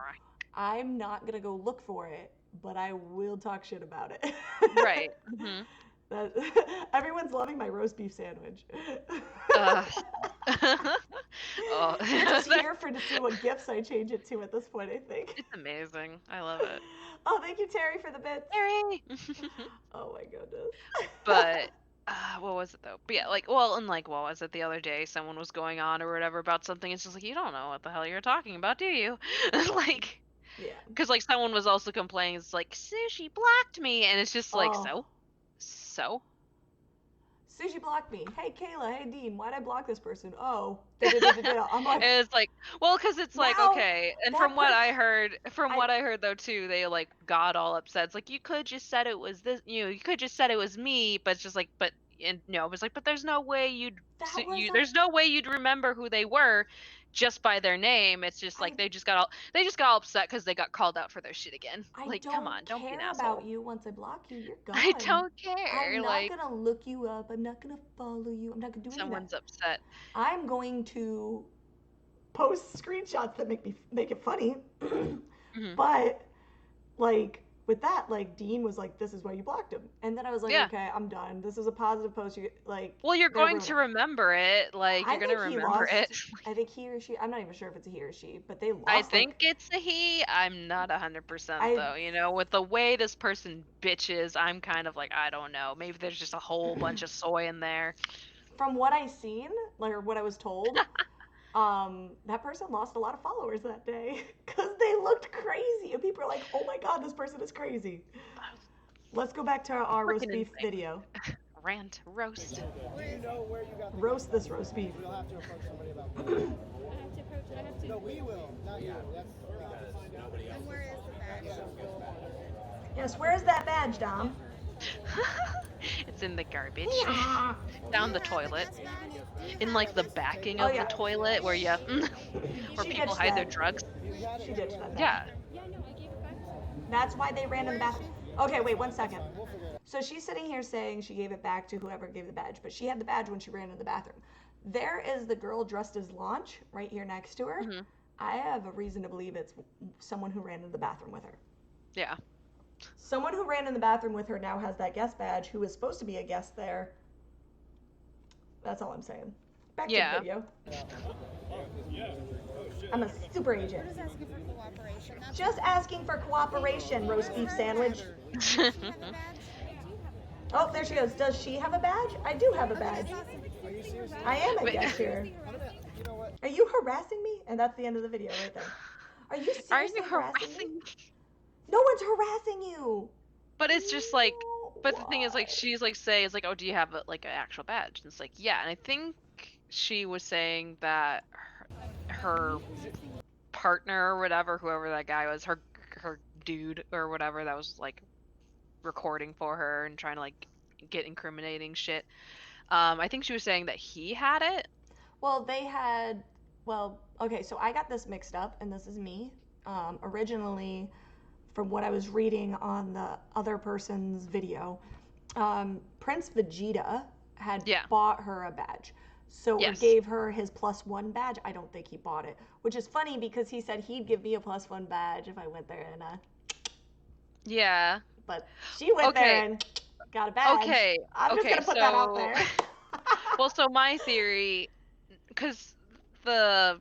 I'm not gonna go look for it, but I will talk shit about it. Right. Everyone's loving my roast beef sandwich. Oh, You're just here to see what gifts I change it to at this point, I think. it's amazing. I love it. Oh, thank you, Terry, for the bits. Terry. Oh my goodness. But what was it though? But yeah, like, well, and like, what was it the other day? Someone was going on or whatever about something. It's just like, you don't know what the hell you're talking about, do you? Like, Yeah. because like someone was also complaining. It's like Sushi blocked me, and it's just like, Oh. so. Sushi blocked me. Hey, Kayla. Hey, Dean. Why'd I block this person? Oh. I'm like. It's like, well, because it's like, Now, okay, and that from what per- I heard, what I heard though too, they like got all upset. It's like you could just said it was this, you could just said it was me, but it's just like, but and no, it was like, but there's no way there's no way you'd remember who they were just by their name. It's just like they just got all upset because they got called out for their shit again. Like, come on, don't be an asshole. About you once I block you. You're gone. I don't care. I'm like, not gonna look you up. I'm not gonna follow you. I'm not gonna do anything. Someone's upset. I'm going to post screenshots that make it funny. Mm-hmm. But like with that, like Dean was like, "This is why you blocked him," and then I was like, "Okay, I'm done. This is a positive post. You like." Well, you're going to remember it. Like you're gonna remember it. I think he or she. I'm not even sure if it's a he or she, but they lost. I think it's a he. I'm not 100% though. You know, with the way this person bitches, I'm kind of like, I don't know. Maybe there's just a whole bunch of soy in there. From what I seen, like or what I was told. That person lost a lot of followers that day because they looked crazy and people are like, oh my god, this person is crazy. Let's go back to our roast beef video. Rant, roast. Do you know where you got the roast this roast beef. We'll have to approach somebody about that. I have to. No, we will, not you. That's And where is the badge? Yes, where's that badge, Dom? It's in the garbage. Down the toilet. In like the backing of the toilet where where people hide their drugs. She ditched that. Yeah. Yeah, no, I gave it back to her. That's why they ran in the bathroom. Okay, wait 1 second. So she's sitting here saying she gave it back to whoever gave the badge, but she had the badge when she ran in the bathroom. There is the girl dressed as Launch right here next to her. Mm-hmm. I have a reason to believe it's someone who ran in the bathroom with her. Yeah. Someone who ran in the bathroom with her now has that guest badge, who is supposed to be a guest there. That's all I'm saying. Back to the video. I'm a super agent. Just asking for cooperation. Roast beef sandwich. Oh, there she goes. Does she have a badge? I do have a badge. I am a guest here. Are you harassing me? And that's the end of the video right there. Are you seriously harassing me? No one's harassing you. But it's just like, but the thing is, like, she's like saying, it's like, oh, do you have like an actual badge? And it's like, yeah. And I think she was saying that her partner or whatever, whoever that guy was, her dude or whatever that was like recording for her and trying to like get incriminating shit. I think she was saying that he had it. Well, okay, so I got this mixed up, and this is me. Originally, from what I was reading on the other person's video, Prince Vegeta had bought her a badge. So it gave her his +1 badge. I don't think he bought it, which is funny because he said he'd give me a +1 badge if I went there and yeah. But she went there and got a badge. Okay. I'm just gonna put that out there. Well, so my theory, because the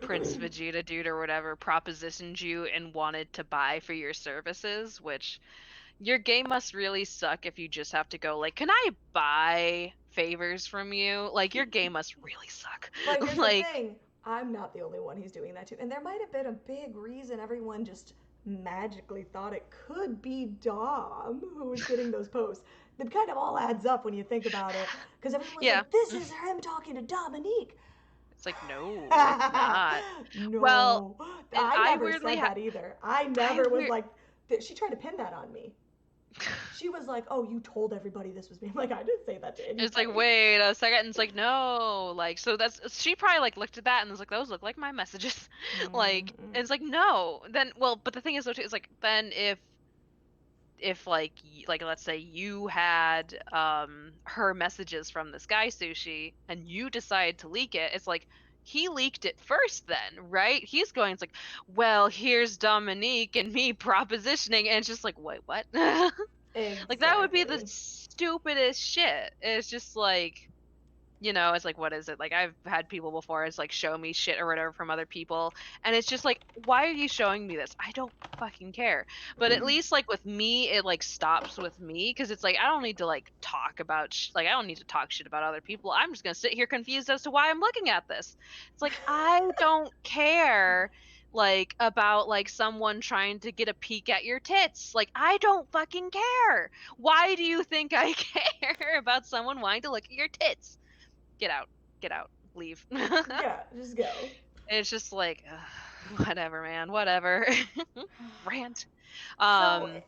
Prince Vegeta dude or whatever propositioned you and wanted to buy for your services, which your game must really suck if you just have to go like, can I buy favors from you? Like, your game must really suck. Like, here's the thing. I'm not the only one who's doing that too. And there might have been a big reason everyone just magically thought it could be Dom who was getting those posts. It kind of all adds up when you think about it. Because everyone's like, this is him talking to Dramanique. It's like, no, it's not. No. Well, I never said that either. I never was like, she tried to pin that on me. She was like, oh, you told everybody this was me. I'm like, I didn't say that to anybody. It's like, wait a second. And it's like, no. Like, so she probably like looked at that and was like, those look like my messages. Like, and it's like, no. Then, well, but the thing is, though, too, it's like, then if like let's say you had her messages from this guy Sushi and you decide to leak it, it's like he leaked it first then, right? He's going, it's like, well, here's Dramanique and me propositioning, and it's just like, wait, what? Exactly. Like, that would be the stupidest shit. It's just like, you know, it's like, what is it? Like, I've had people before, it's like, show me shit or whatever from other people. And it's just like, why are you showing me this? I don't fucking care. But at least, like, with me, it, like, stops with me. Cause it's like, I don't need to, like, talk about, like, I don't need to talk shit about other people. I'm just gonna sit here confused as to why I'm looking at this. It's like, I don't care, like, about, like, someone trying to get a peek at your tits. Like, I don't fucking care. Why do you think I care about someone wanting to look at your tits? Get out, leave. Yeah, just go. It's just like, whatever, man, whatever. Rant. So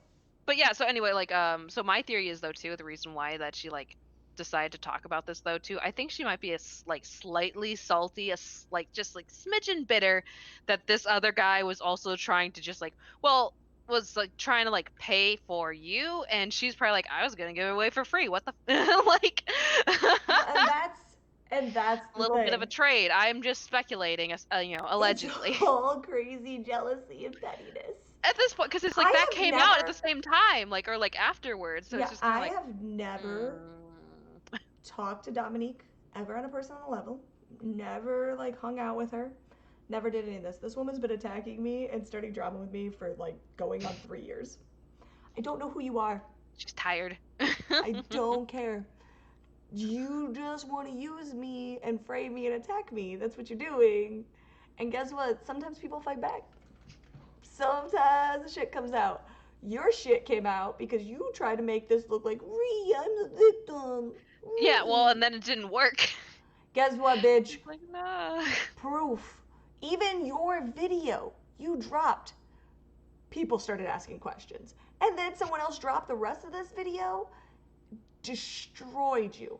But yeah, so anyway, like, so my theory is, though, too, the reason why that she, like, decided to talk about this, though, too, I think she might be like, slightly salty, like, just, like, smidgen bitter that this other guy was also trying to just, like, well, was, like, trying to, like, pay for you, and she's probably like, I was gonna give it away for free, what the like. well, and that's A the little thing. bit of a trade. I'm just speculating, you know, allegedly. It's all crazy jealousy and pettiness. At this point, because it's like, I that have came out at the same time, like, or like afterwards. So yeah, it's just kind of I like, have never talked to Dramanique ever on a personal level. Never like hung out with her. Never did any of this. This woman's been attacking me and starting drama with me for like going on 3 years. I don't know who you are. she's tired. I don't care. You just want to use me and frame me and attack me. That's what you're doing. And guess what? Sometimes people fight back. Sometimes the shit comes out. Your shit came out because you tried to make this look like, Ree, I'm the victim. Ree. Yeah, well, and then it didn't work. Guess what, bitch? Like, nah. Proof. Even your video you dropped, people started asking questions. And then someone else dropped the rest of this video, destroyed you.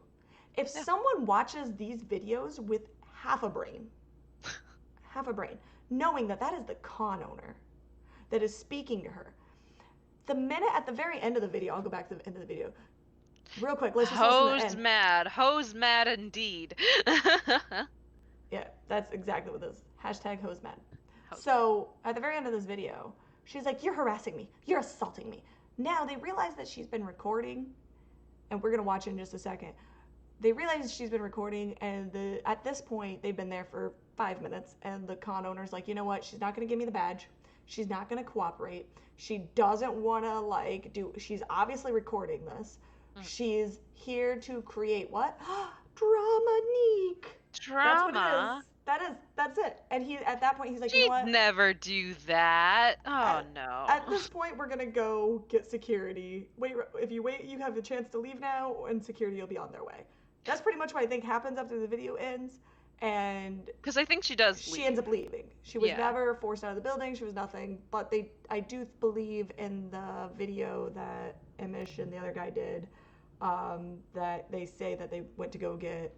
If someone watches these videos with half a brain, knowing that that is the con owner that is speaking to her, the minute at the very end of the video, I'll go back to the end of the video, real quick, let's just listen to the end. Hose mad indeed. Yeah, that's exactly what this is. Hashtag hose mad. So at the very end of this video, she's like, you're harassing me, you're assaulting me. Now they realize that she's been recording, and we're gonna watch it in just a second. They realize she's been recording, and at this point they've been there for 5 minutes, and the con owner's like, you know what, she's not gonna give me the badge, she's not gonna cooperate, she doesn't wanna like she's obviously recording this. She's here to create what? Dramanique. Drama. That's it. And he at that point he's like, you She'd know what? never do that. Oh no. At this point we're gonna go get security. Wait, if you wait, you have the chance to leave now, and security will be on their way. That's pretty much what I think happens after the video ends. And because I think she does leave. She ends up leaving. She was never forced out of the building. She was nothing. But I do believe in the video that Amish and the other guy did, that they say that they went to go get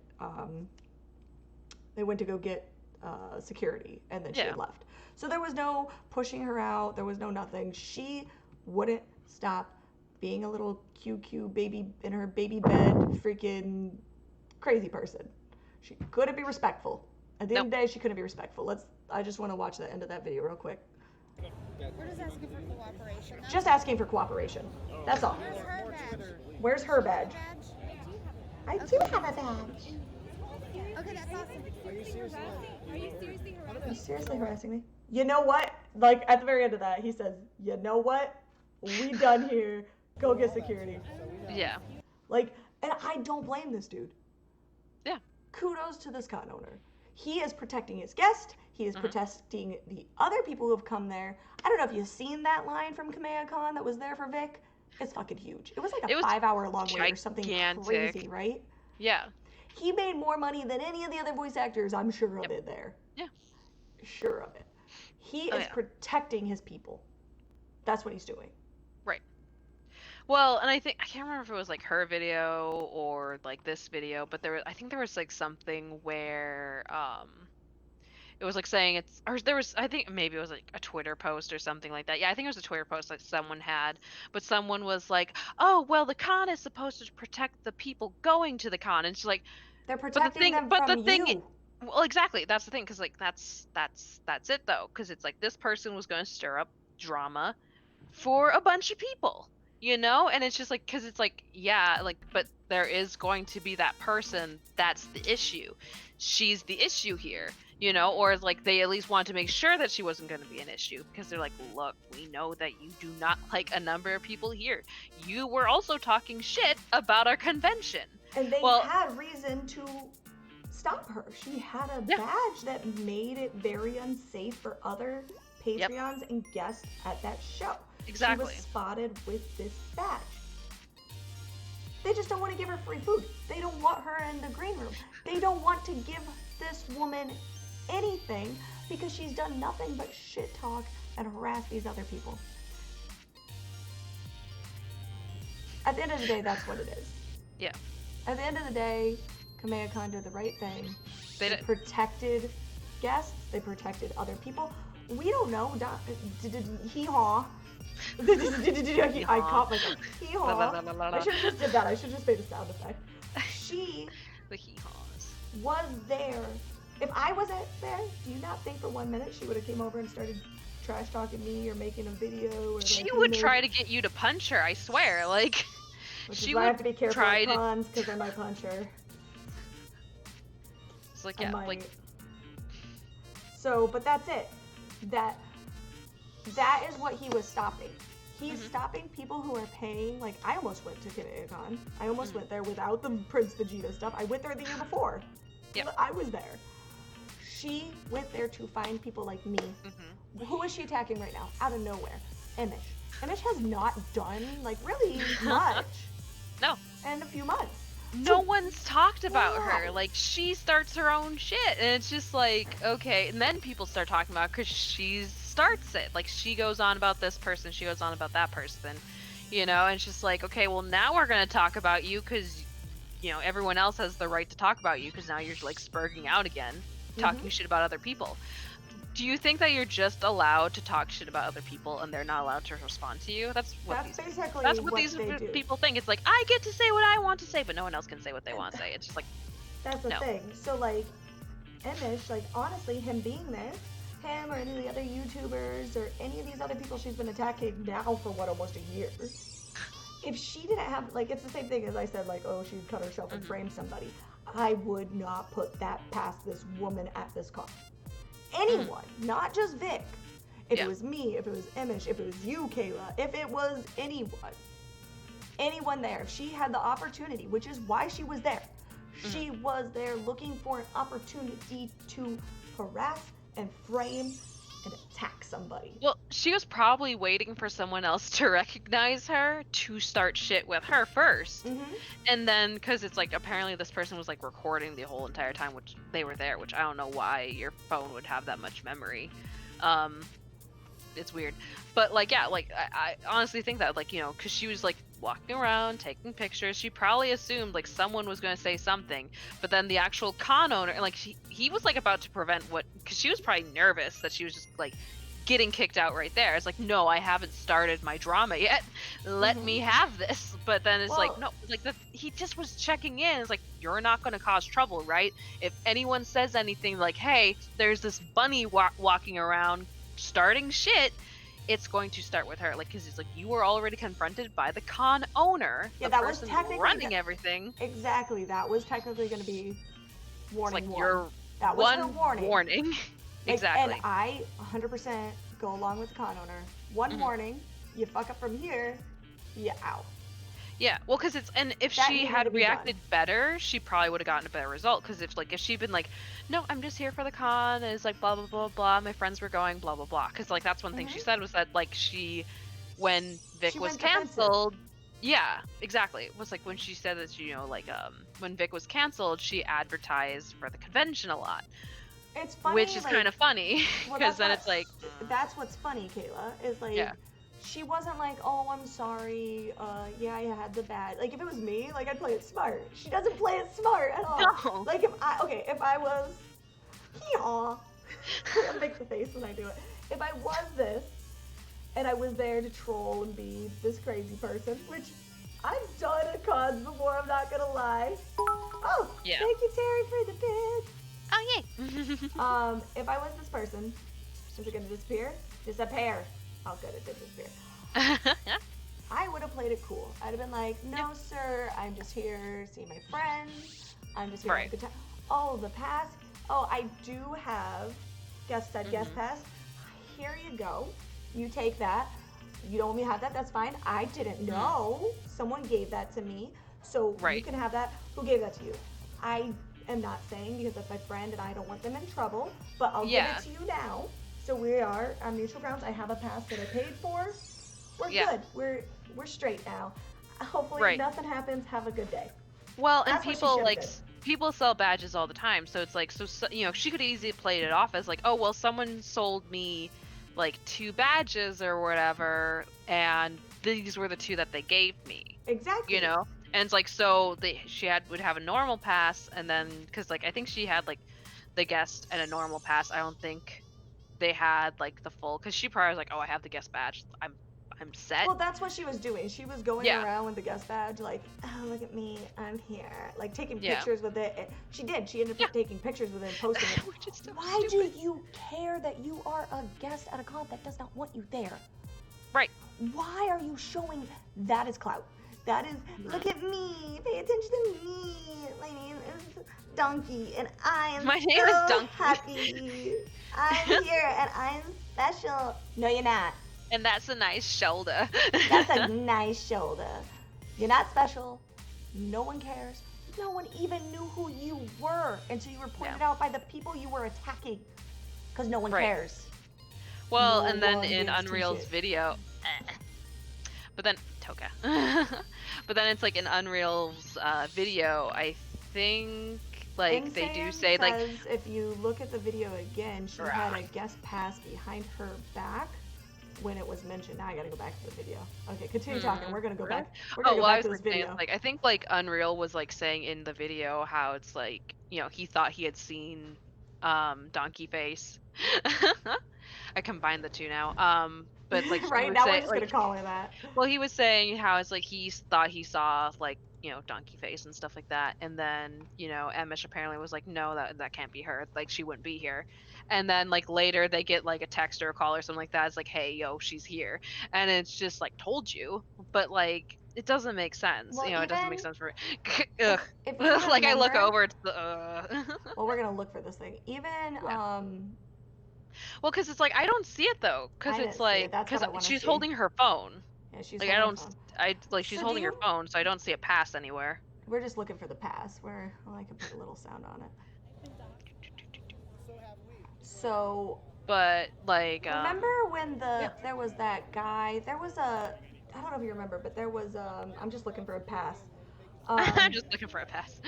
security, and then she had left. So there was no pushing her out. There was no nothing. She wouldn't stop being a little cute baby in her baby bed, freaking crazy person. She couldn't be respectful. At the end of the day, she couldn't be respectful. I just want to watch the end of that video real quick. We're just asking for cooperation. Just asking for cooperation. That's all. Where's her badge? Where's her badge? I do have a badge. Okay, that's awesome. Are you seriously harassing? You're seriously harassing me. You know what? Like at the very end of that, he says, "You know what? We done here. Go get security." Yeah. Like, and I don't blame this dude. Yeah. Kudos to this con owner. He is protecting his guest. He is protecting the other people who have come there. I don't know if you've seen that line from Kameha Con that was there for Vic. It's fucking huge. It was like a 5-hour long wait or something crazy, right? Yeah. He made more money than any of the other voice actors, I'm sure of it there. Yeah. Sure of it. He is protecting his people. That's what he's doing. Right. Well, and I can't remember if it was like her video or like this video, but I think there was like something where it was like saying I think maybe it was like a Twitter post or something like that. Yeah, I think it was a Twitter post that someone had, but someone was like, "Oh, well, the con is supposed to protect the people going to the con," and she's like, "They're protecting them from you." Well, exactly. That's the thing, because like that's it though, because it's like this person was going to stir up drama for a bunch of people. you know? And it's just like, because it's like, yeah, like, but there is going to be that person that's the issue. She's the issue here, you know? Or like they at least want to make sure that she wasn't going to be an issue, because they're like, look, we know that you do not like a number of people here. You were also talking shit about our convention. And they Well, had reason to stop her. She had a Yeah. badge that made it very unsafe for other Patreons and guests at that show. Exactly. She was spotted with this badge. They just don't want to give her free food. They don't want her in the green room. They don't want to give this woman anything because she's done nothing but shit talk and harass these other people. At the end of the day, that's what it is. Yeah. At the end of the day, Kameha Con did the right thing. They protected guests. They protected other people. We don't know. Hee-haw. I caught myself. Hee-haw. I should have just did that. I should have just made a sound effect. She The hee-haws. was there. If I wasn't there, do you not think for 1 minute she would have came over and started trash talking me or making a video? Or She like, would try to get you to punch her, I swear. Like, Which she is why I would have to be careful try at to. cons because I might punch her. It's like, I yeah, might. like, So, but that's it. That is what he was stopping. He's stopping people who are paying. Like, I almost went to Kameha Con. I almost went there without the Prince Vegeta stuff. I went there the year before. Yep. I was there. She went there to find people like me. Who is she attacking right now? Out of nowhere. Emish. Emish has not done, like, really much. No. In a few months. No one's talked about her. Yeah. Like, she starts her own shit, and it's just like, okay. And then people start talking about her because she starts it. Like, she goes on about this person, she goes on about that person, you know. And it's just like, okay, well, now we're gonna talk about you because, you know, everyone else has the right to talk about you because now you're like spurging out again, talking shit about other people. Do you think that you're just allowed to talk shit about other people and they're not allowed to respond to you? That's what basically that's what what these they do. people think. It's like, I get to say what I want to say, but no one else can say what they want to say. It's just like, That's the no. thing. So, like, Emish, like, honestly, him being there, him or any of the other YouTubers or any of these other people she's been attacking now for what, almost a year. If she didn't have, like, it's the same thing as I said, like, oh, she'd cut herself and frame somebody. I would not put that past this woman at this con. Anyone, not just Vic. If it was me, if it was Emish, if it was you, Kayla, if it was anyone there, if she had the opportunity, which is why she was there. She was there looking for an opportunity to harass and frame and attack somebody. Well, she was probably waiting for someone else to recognize her to start shit with her first. And then, because it's like, apparently this person was like recording the whole entire time, which they were there, which I don't know why your phone would have that much memory. It's weird. But like, yeah, like I honestly think that, like, you know, because she was like walking around taking pictures, she probably assumed like someone was going to say something, but then the actual con owner, like, he was like about to prevent what, because she was probably nervous that she was just like getting kicked out right there. It's like, no, I haven't started my drama yet, let me have this. But then it's like, no, like, he just was checking in. It's like, you're not going to cause trouble, right? If anyone says anything like, hey, there's this bunny walking around starting shit, it's going to start with her. Like, because it's like, you were already confronted by the con owner, Yeah, the that was person technically running everything. Exactly, that was technically going to be warning. It's like, one. you're That was her one warning. Like, And exactly. I 100% go along with the con owner. One warning, you fuck up from here, you out. Yeah, well, because it's, and if That she needed to had be reacted better, she probably would have gotten a better result. Because if she'd been like, no, I'm just here for the con, and it's like blah blah blah blah, my friends were going blah blah blah. Because like, that's one thing she said, was that like when Vic was canceled. Yeah, exactly. It was like when she said that, you know, like when Vic was canceled, she advertised for the convention a lot. It's funny, which is like, kind of funny, because then it's like, that's what's funny, Kayla, is like, she wasn't like, oh, I'm sorry, yeah, I had the bad. Like, if it was me, like, I'd play it smart. She doesn't play it smart at all. No. Like, if I was, I make the face when I do it. If I was this, and I was there to troll and be this crazy person, which I've done at cons before, I'm not gonna lie. Oh, yeah. Thank you, Terry, for the bid. Oh, yay. If I was this person, is it gonna disappear? Disappear. Oh, good, it did disappear. I would have played it cool. I'd have been like, no, sir, I'm just here seeing my friends. I'm just here having a good time. Oh, the pass. Oh, I do have guest pass. Here you go. You take that. You don't want me to have that? That's fine. I didn't know. Someone gave that to me. So you can have that. Who gave that to you? I am not saying because that's my friend and I don't want them in trouble, but I'll give it to you now. So we are on mutual grounds. I have a pass that I paid for. We're good. We're straight now. Hopefully nothing happens. Have a good day. Well, and people people sell badges all the time, so it's like so you know, she could easily play it off as like, oh well, someone sold me like 2 badges or whatever, and these were the 2 that they gave me. Exactly. You know, and it's like so she would have a normal pass, and then because like I think she had like the guest and a normal pass. I don't think they had like the full, because she probably was like, oh, I have the guest badge. I'm set. Well, that's what she was doing. She was going around with the guest badge, like, oh, look at me, I'm here. Like, taking pictures with it. She did. She ended up taking pictures with it and posting it. Which is so Why do you care that you are a guest at a con that does not want you there? Right. Why are you showing that is clout? That is, look at me, pay attention to me. My name is Donkey, and I am happy. I'm here, and I'm special. No, you're not. And that's a nice shoulder. That's a nice shoulder. You're not special. No one cares. No one even knew who you were until you were pointed out by the people you were attacking. Because no one cares. Well, and then in Unreal's video, but then Toka. But then it's like in Unreal's video, I think like they do say like if you look at the video again, she had a guest pass behind her back when it was mentioned. Now I gotta go back to the video. Okay, continue talking. We're gonna go back. We're gonna go back to this video. Like I think like Unreal was like saying in the video how it's like, you know, he thought he had seen Donkey Face. I combined the two now. But like right now we're just gonna call her that. Well, he was saying how it's like he thought he saw like, you know, Donkey Face and stuff like that, and then, you know, Emish apparently was like, no, that can't be her, like she wouldn't be here. And then like later they get like a text or a call or something like that. It's like, hey, yo, she's here, and it's just like, told you, but like it doesn't make sense. Well, you know, it doesn't make sense for me. If like I look over, it's well, we're gonna look for this thing. Even well, because it's like I don't see it though, because it's like because she's holding her phone. Yeah, she's like she's holding her phone, so I don't see a pass anywhere. We're just looking for the pass. Well, I can put a little sound on it. So. But like. Remember when there was that guy? There was a. I don't know if you remember, but there was I'm just looking for a pass. I'm just looking for a pass.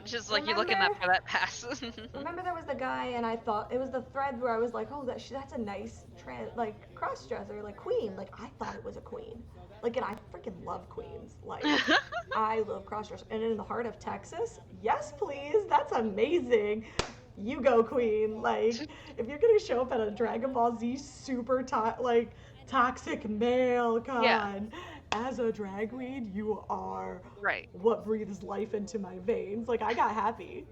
Just like you're looking for that pass. Remember there was the guy, and I thought it was the thread where I was like, oh, that's a nice like cross dresser, like queen. Like I thought it was a queen. Like, and I freaking love queens. Like I love cross dressers. And in the heart of Texas, yes, please. That's amazing. You go, queen. Like if you're gonna show up at a Dragon Ball Z super toxic male con. As a drag queen, you are what breathes life into my veins. Like, I got happy.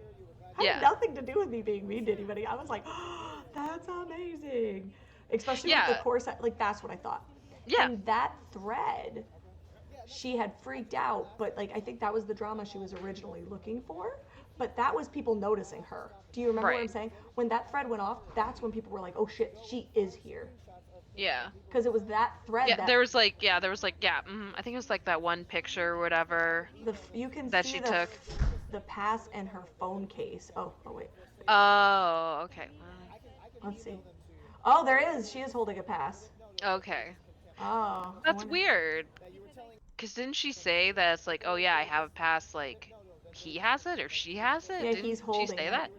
Had nothing to do with me being mean to anybody. I was like, oh, that's amazing. Especially with the corset. Like, that's what I thought. Yeah. And that thread, she had freaked out. But, like, I think that was the drama she was originally looking for. But that was people noticing her. Do you remember what I'm saying? When that thread went off, that's when people were like, oh, shit, she is here. Yeah. Because it was that thread. Yeah, there was like, I think it was like that one picture or whatever. You can that see she took. The pass in her phone case. Oh wait. Oh, okay. Let's see. Oh, there is. She is holding a pass. Okay. Oh. That's weird. Because didn't she say that it's like, oh yeah, I have a pass, like, he has it or she has it? Yeah, he's holding it. Did she say that?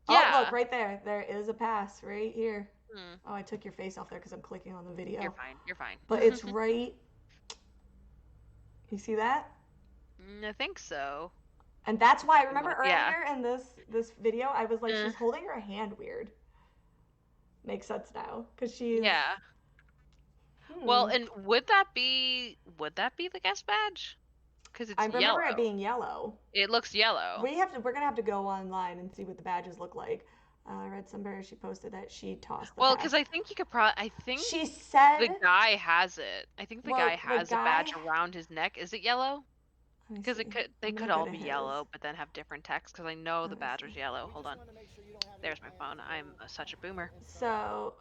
Yeah. Oh, look, right there. There is a pass right here. Oh, I took your face off there because I'm clicking on the video. You're fine. You're fine. But it's right. You see that? I think so. And that's why I remember earlier in this video, I was like, she's holding her hand weird. Makes sense now, because she's. Yeah. Well, and would that be the guest badge? Because it's yellow. I remember it being yellow. It looks yellow. We're gonna have to go online and see what the badges look like. Red Sunbear, she posted that she tossed the Well, patch. because I think you could probably. I think she said the guy has it. I think the well, guy has a badge around his neck. Is it yellow? Because they could all be yellow, but then have different text. Because I know the badge was yellow. Hold on. There's my phone. I'm such a boomer. So,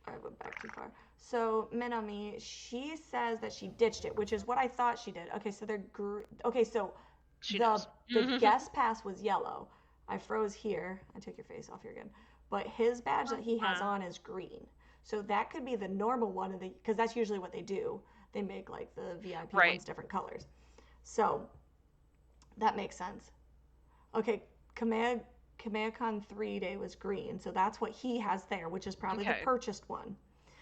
I went back too far. So Minami, she says that she ditched it, which is what I thought she did. Okay, so so the guest pass was yellow. I froze here. I took your face off here again. But his badge that he has on is green. So that could be the normal one because that's usually what they do. They make like the VIP ones different colors. So that makes sense. Okay, Kameha Con 3 day was green, so that's what he has there, which is probably the purchased one.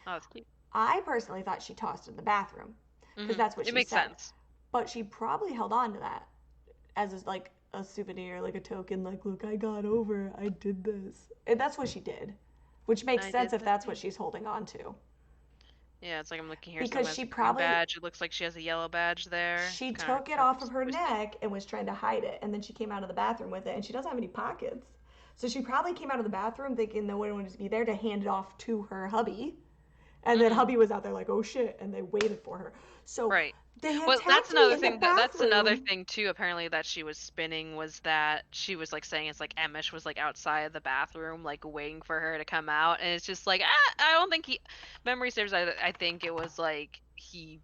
Oh, that's cute. I personally thought she tossed it in the bathroom because that's what she said. It makes sense. But she probably held on to that as like a souvenir, like a token, like, look, I got over, I did this. And that's what she did, which makes sense if that's what she's holding on to. Yeah, it's like I'm looking here. Because she probably badge. It looks like she has a yellow badge there. She took it off of her neck and was trying to hide it, and then she came out of the bathroom with it, and she doesn't have any pockets. So she probably came out of the bathroom thinking no one would just be there to hand it off to her hubby, and then hubby was out there like, oh shit, and they waited for her. So well, that's another thing. That's another thing too. Apparently, that she was spinning was that she was like saying it's like Emish was like outside the bathroom, like waiting for her to come out, and it's just like I don't think memory serves. I think it was like he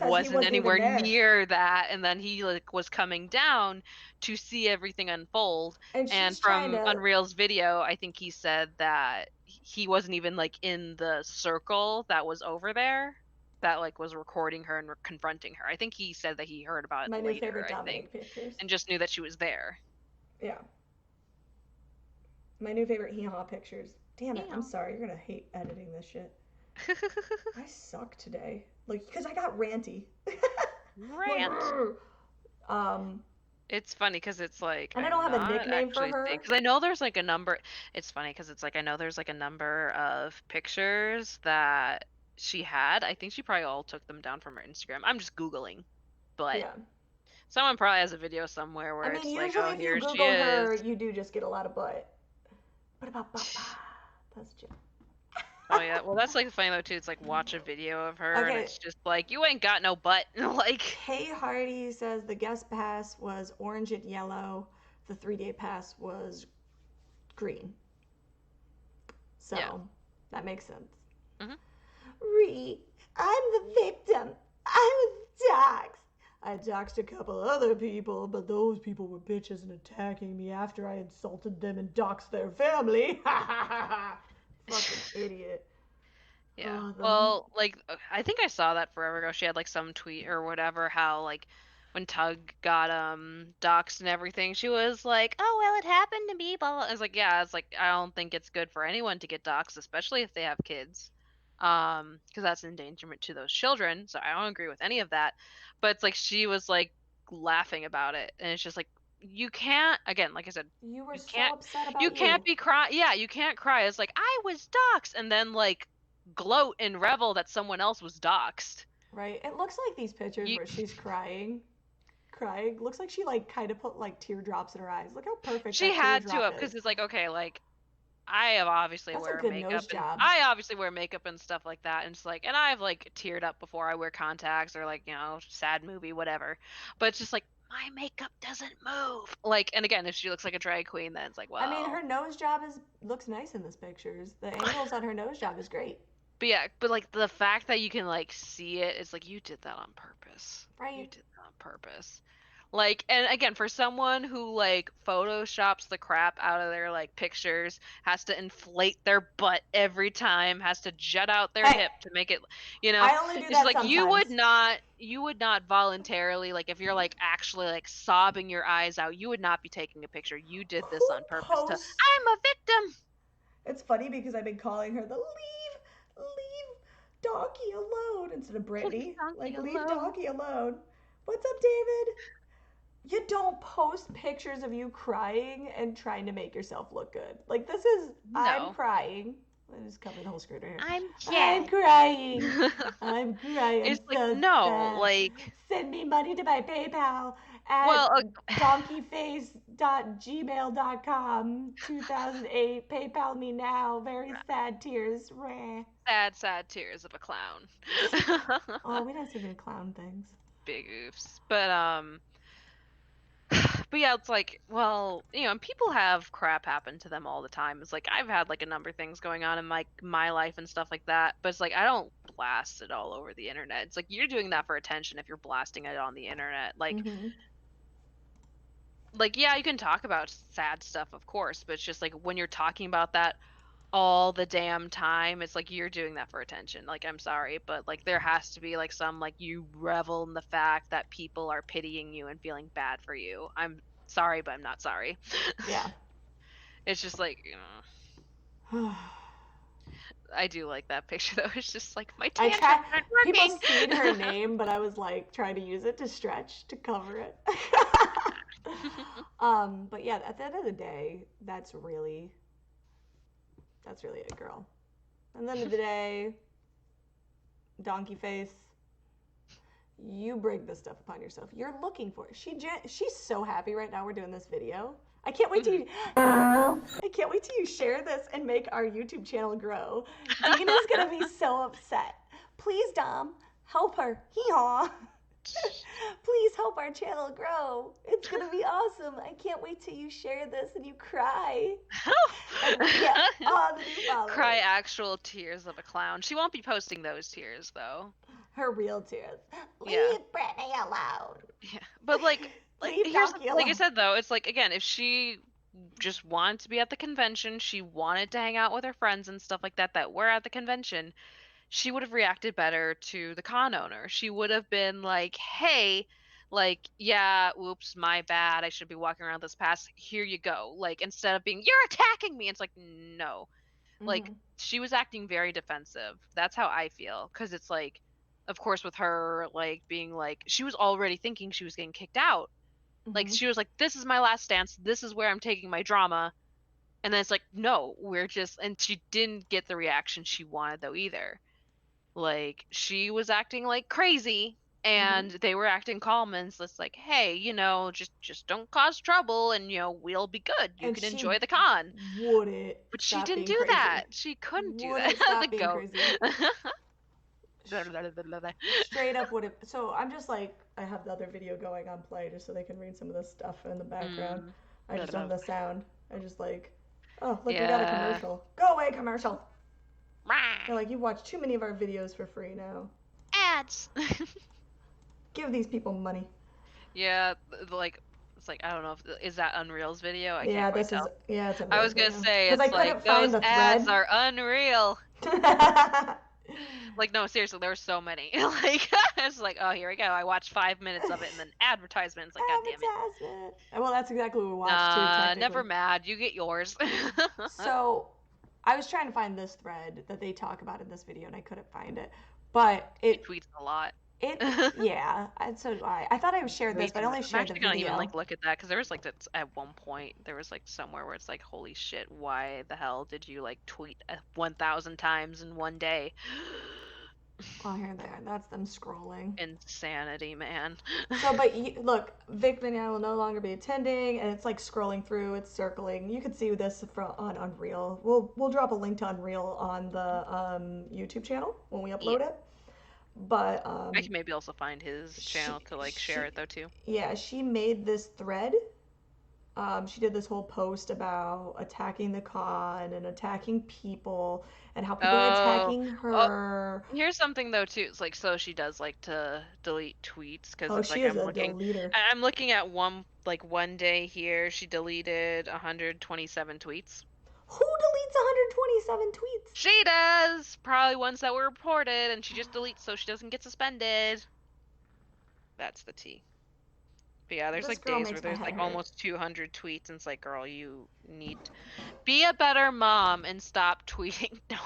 wasn't anywhere near that, and then he like was coming down to see everything unfold. And from Unreal's video, I think he said that he wasn't even like in the circle that was over there. That like was recording her and confronting her. I think he said that he heard about it later, new favorite Dramanique pictures. And just knew that she was there. Yeah. My new favorite hee-haw pictures. Damn it, I'm sorry. You're gonna hate editing this shit. I suck today. Like, because I got ranty. Rant. It's funny because it's like, and I don't have a nickname for her. Because I know there's like a number. It's funny because it's like I know there's like a number of pictures that she had. I think she probably all took them down from her Instagram. I'm just Googling, but someone probably has a video somewhere where it's like, oh, here she is. Her, you do just get a lot of butt. That's true. Oh yeah, well that's like funny though too. It's like watch a video of her, and it's just like you ain't got no butt. Like Hey Hardy says the guest pass was orange and yellow. The 3-day pass was green. So that makes sense. Ree, I'm the victim. I was doxxed. I doxed a couple other people, but those people were bitches and attacking me after I insulted them and doxed their family. Fucking idiot. Yeah. Well, like I think I saw that forever ago. She had like some tweet or whatever how like when Tug got doxxed and everything, she was like, "Oh, well, it happened to me." Blah, blah. I was like, "Yeah, it's like I don't think it's good for anyone to get doxxed, especially if they have kids." Because that's an endangerment to those children. So I don't agree with any of that. But it's like she was like laughing about it, and it's just like you can't. Again, like I said, you were so upset about you can't be crying. Yeah, you can't cry. It's like I was doxxed, and then like gloat and revel that someone else was doxxed. Right. It looks like these pictures where she's crying. Looks like she like kind of put like teardrops in her eyes. Look how perfect she had to because it's like okay, like I have obviously wear makeup and I obviously wear makeup and stuff like that, and it's like, and I've like teared up before I wear contacts or like, you know, sad movie, whatever. But it's just like my makeup doesn't move. Like, and again, if she looks like a drag queen, then it's like, well. I mean, her nose job looks nice in this pictures. The angles on her nose job is great. But yeah, but like the fact that you can like see it, it's like you did that on purpose. Right. You did that on purpose. Like, and again, for someone who like photoshops the crap out of their like pictures, has to inflate their butt every time, has to jet out their hip to make it, you know, I only do that like sometimes. you would not voluntarily, like if you're like actually like sobbing your eyes out, you would not be taking a picture. You did this on purpose I'm a victim. It's funny because I've been calling her the leave Donkey alone instead of Brittany. Like leave Donkey alone. What's up, David? You don't post pictures of you crying and trying to make yourself look good. Like this is I'm crying. Let me just cover the whole screen right here. I'm I'm dead. crying. I'm crying. It's I'm like, so no, sad. like, Send me money to my PayPal at well, donkeyface.gmail.com 2008. PayPal me now. Very sad tears. Rah. sad tears of a clown. Oh, we don't say any clown things. Big oofs. But yeah, it's like, well, and people have crap happen to them all the time. It's like I've had like a number of things going on in my life and stuff like that, but it's like I don't blast it all over the internet. It's like you're doing that for attention if you're blasting it on the internet. Mm-hmm. Like yeah, you can talk about sad stuff, of course, but it's just like when you're talking about that all the damn time, it's like you're doing that for attention. Like I'm sorry, but like there has to be like some like you revel in the fact that people are pitying you and feeling bad for you. I'm sorry, but I'm not sorry. Yeah. It's just like I do like that picture though. It's just like my I tantrums try. aren't People working. seen her name, but I was like trying to use it to stretch to cover it. But yeah, at the end of the day, that's really it, girl. At the end of the day, donkey face, you bring this stuff upon yourself. You're looking for it. She's so happy right now we're doing this video. I can't wait till you share this and make our YouTube channel grow. Dina's gonna be so upset. Please, Dom, help her. Hee-haw. Please help our channel grow. It's gonna be awesome. I can't wait till you share this and you cry. And we get all the new followers. Cry actual tears of a clown. She won't be posting those tears though. Her real tears. Yeah. Leave Brittany alone. Yeah, but like here's Donkey like I alone. said though, it's like again, if she just wanted to be at the convention, she wanted to hang out with her friends and stuff like that were at the convention, she would have reacted better to the con owner. She would have been like, "Hey, like, yeah, oops, my bad. I should be walking around this pass. Here you go." Like instead of being, "You're attacking me." It's like, "No." Like she was acting very defensive. That's how I feel cuz it's like of course with her like being like she was already thinking she was getting kicked out. Like she was like, "This is my last dance. This is where I'm taking my drama." And then it's like, "No, we're just," and she didn't get the reaction she wanted though either. Like she was acting like crazy and they were acting calm and it's just like, "Hey, just don't cause trouble and we'll be good. You And can she enjoy the con." wouldn't But she stop didn't being do crazy. that. She couldn't do Wouldn't that. stop The being goat. crazy. Straight up would have. So I'm just like, I have the other video going on play just so they can read some of this stuff in the background. I just don't have the sound. I just like, oh, look, we got a commercial. Go away, commercial. They're like, you've watched too many of our videos for free now. Ads. Give these people money. Yeah, like it's like I don't know if is that Unreal's video. I Yeah, can't quite tell. it's Unreal's I was gonna video. say 'Cause it's I couldn't like find those the ads thread. are unreal. Like no, seriously, there were so many. Like it's like, oh, here we go. I watched 5 minutes of it and then advertisements. Like, God damn it. Well, that's exactly what we watched too. Technically. Never mad. You get yours. So, I was trying to find this thread that they talk about in this video and I couldn't find it, but it tweets a lot. Yeah, and so do I. I thought I shared this, but I only shared the video. I'm actually gonna even like look at that because there was like that's at one point there was like somewhere where it's like, holy shit, why the hell did you like tweet 1,000 times in one day? Oh, here they are. That's them scrolling. Insanity, man. So, but look, Vic Vignale will no longer be attending, and it's like scrolling through. It's circling. You can see this on Unreal. We'll drop a link to Unreal on the YouTube channel when we upload it. But I can maybe also find his channel to like share it though too. Yeah, she made this thread. She did this whole post about attacking the con and attacking people and how people are attacking her. Here's something though too. It's like so she does like to delete tweets because it's like deleter. I'm looking at one day here she deleted 127 tweets. Who deletes 127 tweets? She does! Probably ones that were reported, and she just deletes so she doesn't get suspended. That's the tea. But yeah, there's like days where there's like almost 200 tweets, and it's like, girl, you need to be a better mom and stop tweeting. No,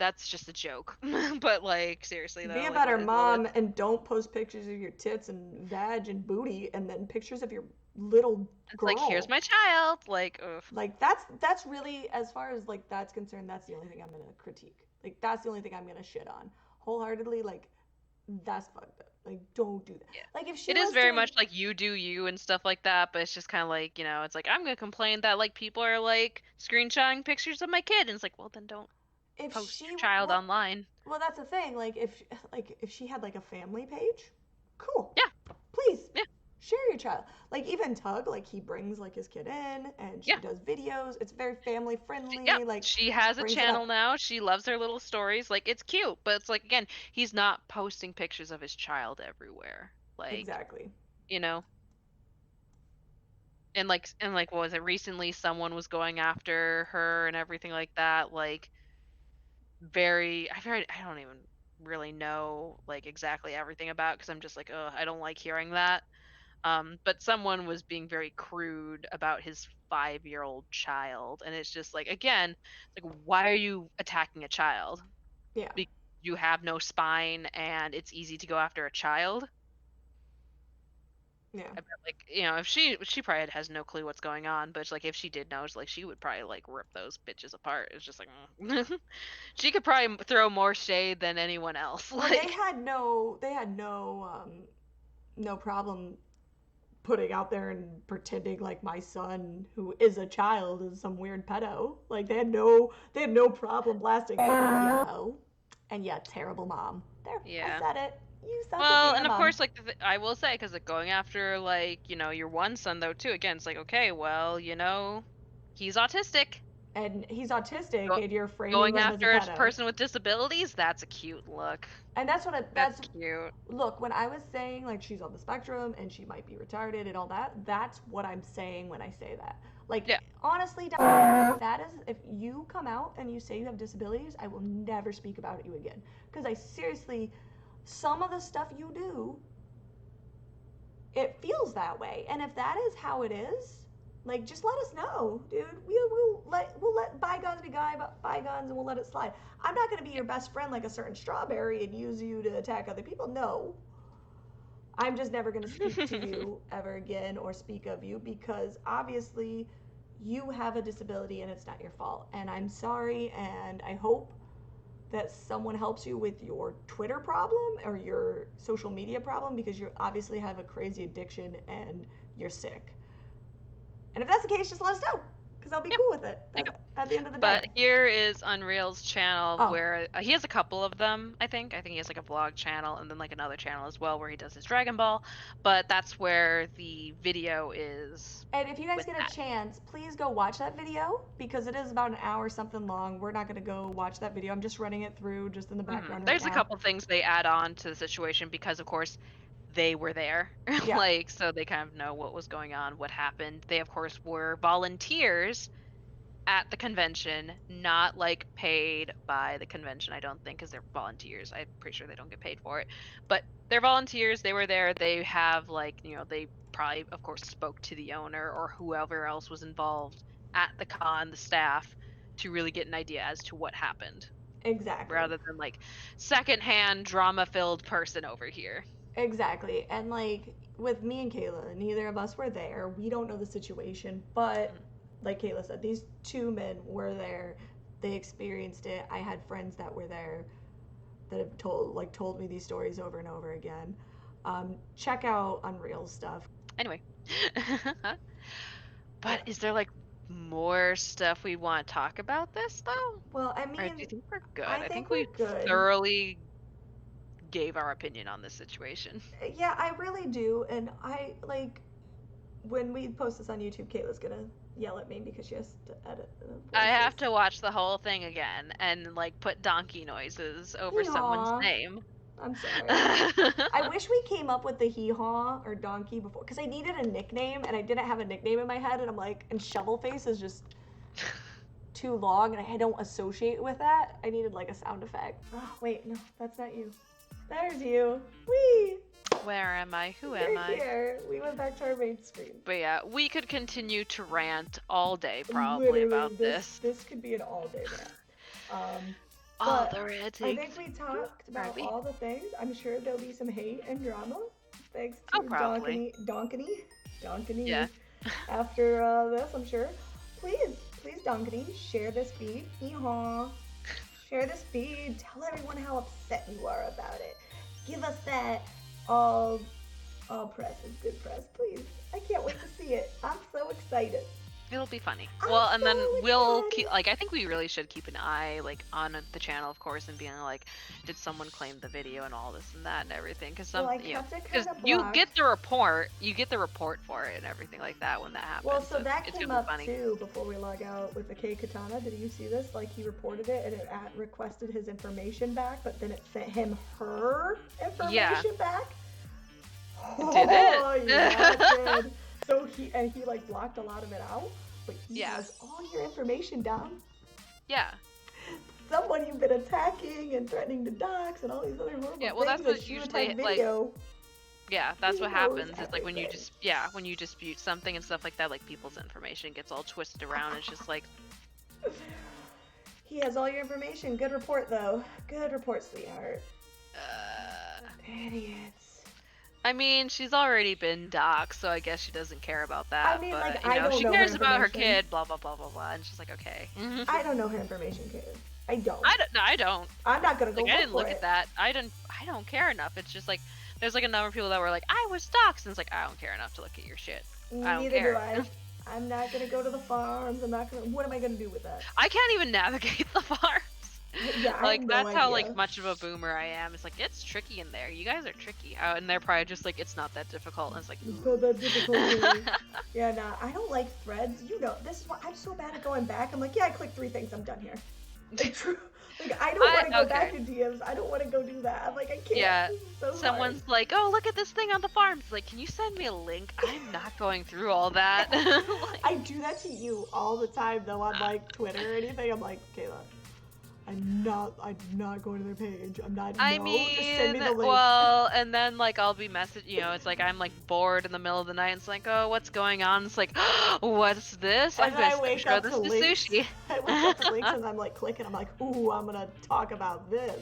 that's just a joke. But like seriously though, Be a like better what is all mom this? and don't post pictures of your tits and vag and booty and then pictures of your little It's like here's girl. my child. Like, ugh. Like that's really, as far as like that's concerned, that's the only thing I'm gonna critique. Like that's the only thing I'm gonna shit on wholeheartedly. Like that's fucked up. Like don't do that. Yeah. Like if she It is was very doing, much like you do you and stuff like that, but it's just kind of like, it's like I'm gonna complain that like people are like screenshotting pictures of my kid, and it's like, well then don't if post she your child well, online. well that's the thing. Like if she had like a family page, cool. Yeah, Please yeah, share your child. Like even Tug, like he brings like his kid in and she yeah. does videos. It's very family Yep, friendly. Like she has a brings it channel up. now. She loves her little stories. Like it's cute, but it's like again, he's not posting pictures of his child everywhere. Like, Exactly. you know. And like what was it? Recently someone was going after her and everything like that. Like I don't even really know like exactly everything about because I'm just like, oh, I don't like hearing that. But someone was being very crude about his 5-year-old child, and it's just like again, like why are you attacking a child? Yeah. Because you have no spine and it's easy to go after a child. Yeah. I bet, like if she probably has no clue what's going on, but it's like if she did know, it's like she would probably like rip those bitches apart. It's just like she could probably throw more shade than anyone else. Well, Like they had no problem putting out there and pretending like my son, who is a child, is some weird pedo. Like they had no problem blasting yo. And yeah, terrible mom. There, I yeah. said it. You suck at Well, being a and of mom. course, like I will say, because like going after like your one son though too. Again, it's like okay, well, he's autistic. And he's autistic, Go- and you're framing Going them as a after a pedo. person with disabilities, that's a cute look. And That's that's cute. look, when I was saying like she's on the spectrum and she might be retarded and all that, that's what I'm saying when I say that. Like Yeah. honestly, if you come out and you say you have disabilities, I will never speak about you again, because I seriously, some of the stuff you do, it feels that way. And if that is how it is, like just let us know, dude. We'll let bygones be bygones, and we'll let it slide. I'm not gonna be your best friend like a certain strawberry and use you to attack other people. No, I'm just never gonna speak to you ever again or speak of you, because obviously you have a disability and it's not your fault. And I'm sorry, and I hope that someone helps you with your Twitter problem or your social media problem, because you obviously have a crazy addiction and you're sick. And if that's the case, just let us know, because I'll be Yeah. cool with it. At the end of the day. But here is Unreal's channel Oh, where he has a couple of them, I think. I think he has like a vlog channel and then like another channel as well where he does his Dragon Ball. But that's where the video is and if you guys with get that. a chance, please go watch that video, because it is about an hour something long. We're not gonna go watch that video. I'm just running it through just in the background right There's a now. couple things they add on to the situation because, of course, they were there. Yeah. Like, so they kind of know what was going on, what happened. They, of course, were volunteers at the convention, not like paid by the convention, I don't think, because they're volunteers. I'm pretty sure they don't get paid for it. But they're volunteers. They were there. They have, like, they probably, of course, spoke to the owner or whoever else was involved at the con, the staff, to really get an idea as to what happened Exactly. rather than like secondhand drama filled person over here. Exactly. And like with me and Kayla, neither of us were there. We don't know the situation, but like Kayla said, these two men were there. They experienced it. I had friends that were there that have told me these stories over and over again. Check out Unreal stuff. Anyway. Yeah. But is there like more stuff we want to talk about this though? Well, I Or do mean, you think we're good? I I think think we're we good. thoroughly gave our opinion on this situation. Yeah, I really do. And I like, when we post this on YouTube, Kayla's gonna yell at me because she has to edit the voices. I have to watch the whole thing again and like put donkey noises over someone's name. I'm sorry. I wish we came up with the hee-haw or donkey before, because I needed a nickname and I didn't have a nickname in my head, and I'm like, and shovel face is just too long and I don't associate with that. I needed like a sound effect. Oh, wait, no, that's not you. There's you. Whee! Where am I? Who You're am I? here. We went back to our main screen. But yeah, we could continue to rant all day probably Literally, about this. This could be an all-day rant. Oh, But the I ranting. think we talked about Harvey. all the things. I'm sure there'll be some hate and drama. Thanks to Oh, probably. Donkany. Yeah. After this, I'm sure. Please, Donkany, share this feed. Yeehaw. Share this feed. Tell everyone how upset you are about it. Give us that all press is good press, please. I can't wait to see it. I'm so excited. It'll be funny. I'm Well, and then so we'll excited. keep, like, I think we really should keep an eye, like, on the channel, of course, and being like, did someone claim the video and all this and that and everything? Because some, Well, I you know, kept it because kind of you blocked. get the report for it and everything like that when that happens. Well, so that it's came gonna be up funny. too before we log out with the K Katana. Did you see this? Like, he reported it and it requested his information back, but then it sent him her information back. Did it? Oh, yeah, it did. So he like blocked a lot of it out, but he has all your information down. Yeah. Someone you've been attacking and threatening to dox and all these other horrible Yeah, well, things. that's what usually, video. Yeah, that's He what knows happens. Is like when you everything. when you dispute something and stuff like that, like people's information gets all twisted around. It's just like, He has all your information. Good report, though. Good report, sweetheart. Idiots. I mean, she's already been doxxed, so I guess she doesn't care about that. I mean, but like, you I know, don't she know her cares about her information. kid, blah blah blah blah blah, and she's like, okay. I don't know her information, kid. I don't. I don't. I'm not gonna go Like, I didn't for look it. at that. I don't care enough. It's just like there's like a number of people that were like, I was doxxed, and it's like I don't care enough to look at your shit. I don't Neither care. do I. I'm not gonna go to the farms. I'm not gonna. What am I gonna do with that? I can't even navigate the farms. Yeah, I Like have no that's how idea. like much of a boomer I am. It's like it's tricky in there. You guys are tricky, and they're probably just like it's not that difficult. And it's like It's not that difficult. Really. Yeah, nah. I don't like threads. You know, this is why I'm so bad at going back. I'm like, yeah, I clicked 3 things. I'm done here. Like, true. Like, I don't want to go back to DMs. I don't want to go do that. I'm like, I can't. Yeah, This is so someone's hard. like, oh, look at this thing on the farm. It's like, can you send me a link? I'm not going through all that. Like, I do that to you all the time, though, on like Twitter or anything. I'm like, Kayla, I'm not going to their page. I'm not. I no, mean, just send me the link. well, and then like I'll be it's like I'm like bored in the middle of the night. And it's like, oh, what's going on? It's like, what's this? And I'm then I gonna wake show up this to to links. Sushi. I wake up to links and I'm like clicking. I'm like, ooh, I'm gonna talk about this.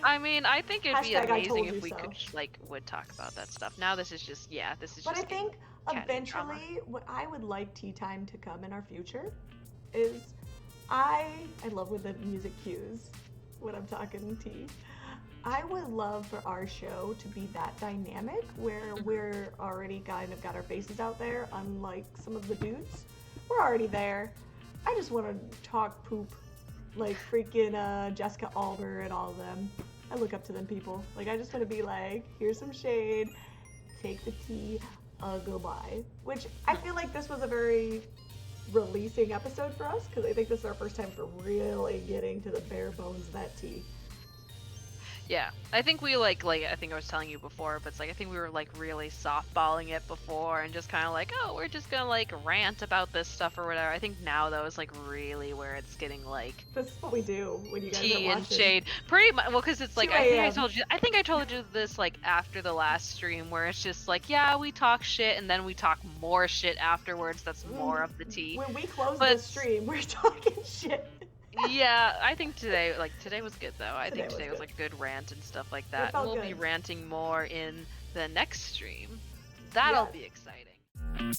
I mean, I think it'd be Hashtag I amazing told if you we so. would talk about that stuff. Now this is just But I just think catty drama. eventually, what I would like tea time to come in our future is I love when the music cues when I'm talking tea. I would love for our show to be that dynamic where we're already kind of got our faces out there, unlike some of the dudes. We're already there. I just want to talk poop like freaking Jessica Alder and all of them. I look up to them people. Like, I just want to be like, here's some shade, take the tea, goodbye. Which I feel like this was a very releasing episode for us, because I think this is our first time for really getting to the bare bones of that tea. Yeah, I think we like I think I was telling you before, but it's like I think we were like really softballing it before and just kind of like, oh, we're just gonna like rant about this stuff or whatever. I think now though is like really where it's getting like This is what we do when you guys are tea watching. and shade. Pretty much, well, because it's like 2 I think I told you this like after the last stream where it's just like, yeah, we talk shit and then we talk more shit afterwards. That's more of the tea. When we close But- the stream, we're talking shit. Yeah, I think today was good though. I think Today was today was good. like a good rant and stuff like that. felt We'll be good. ranting more in the next stream. That'll Yeah. be exciting.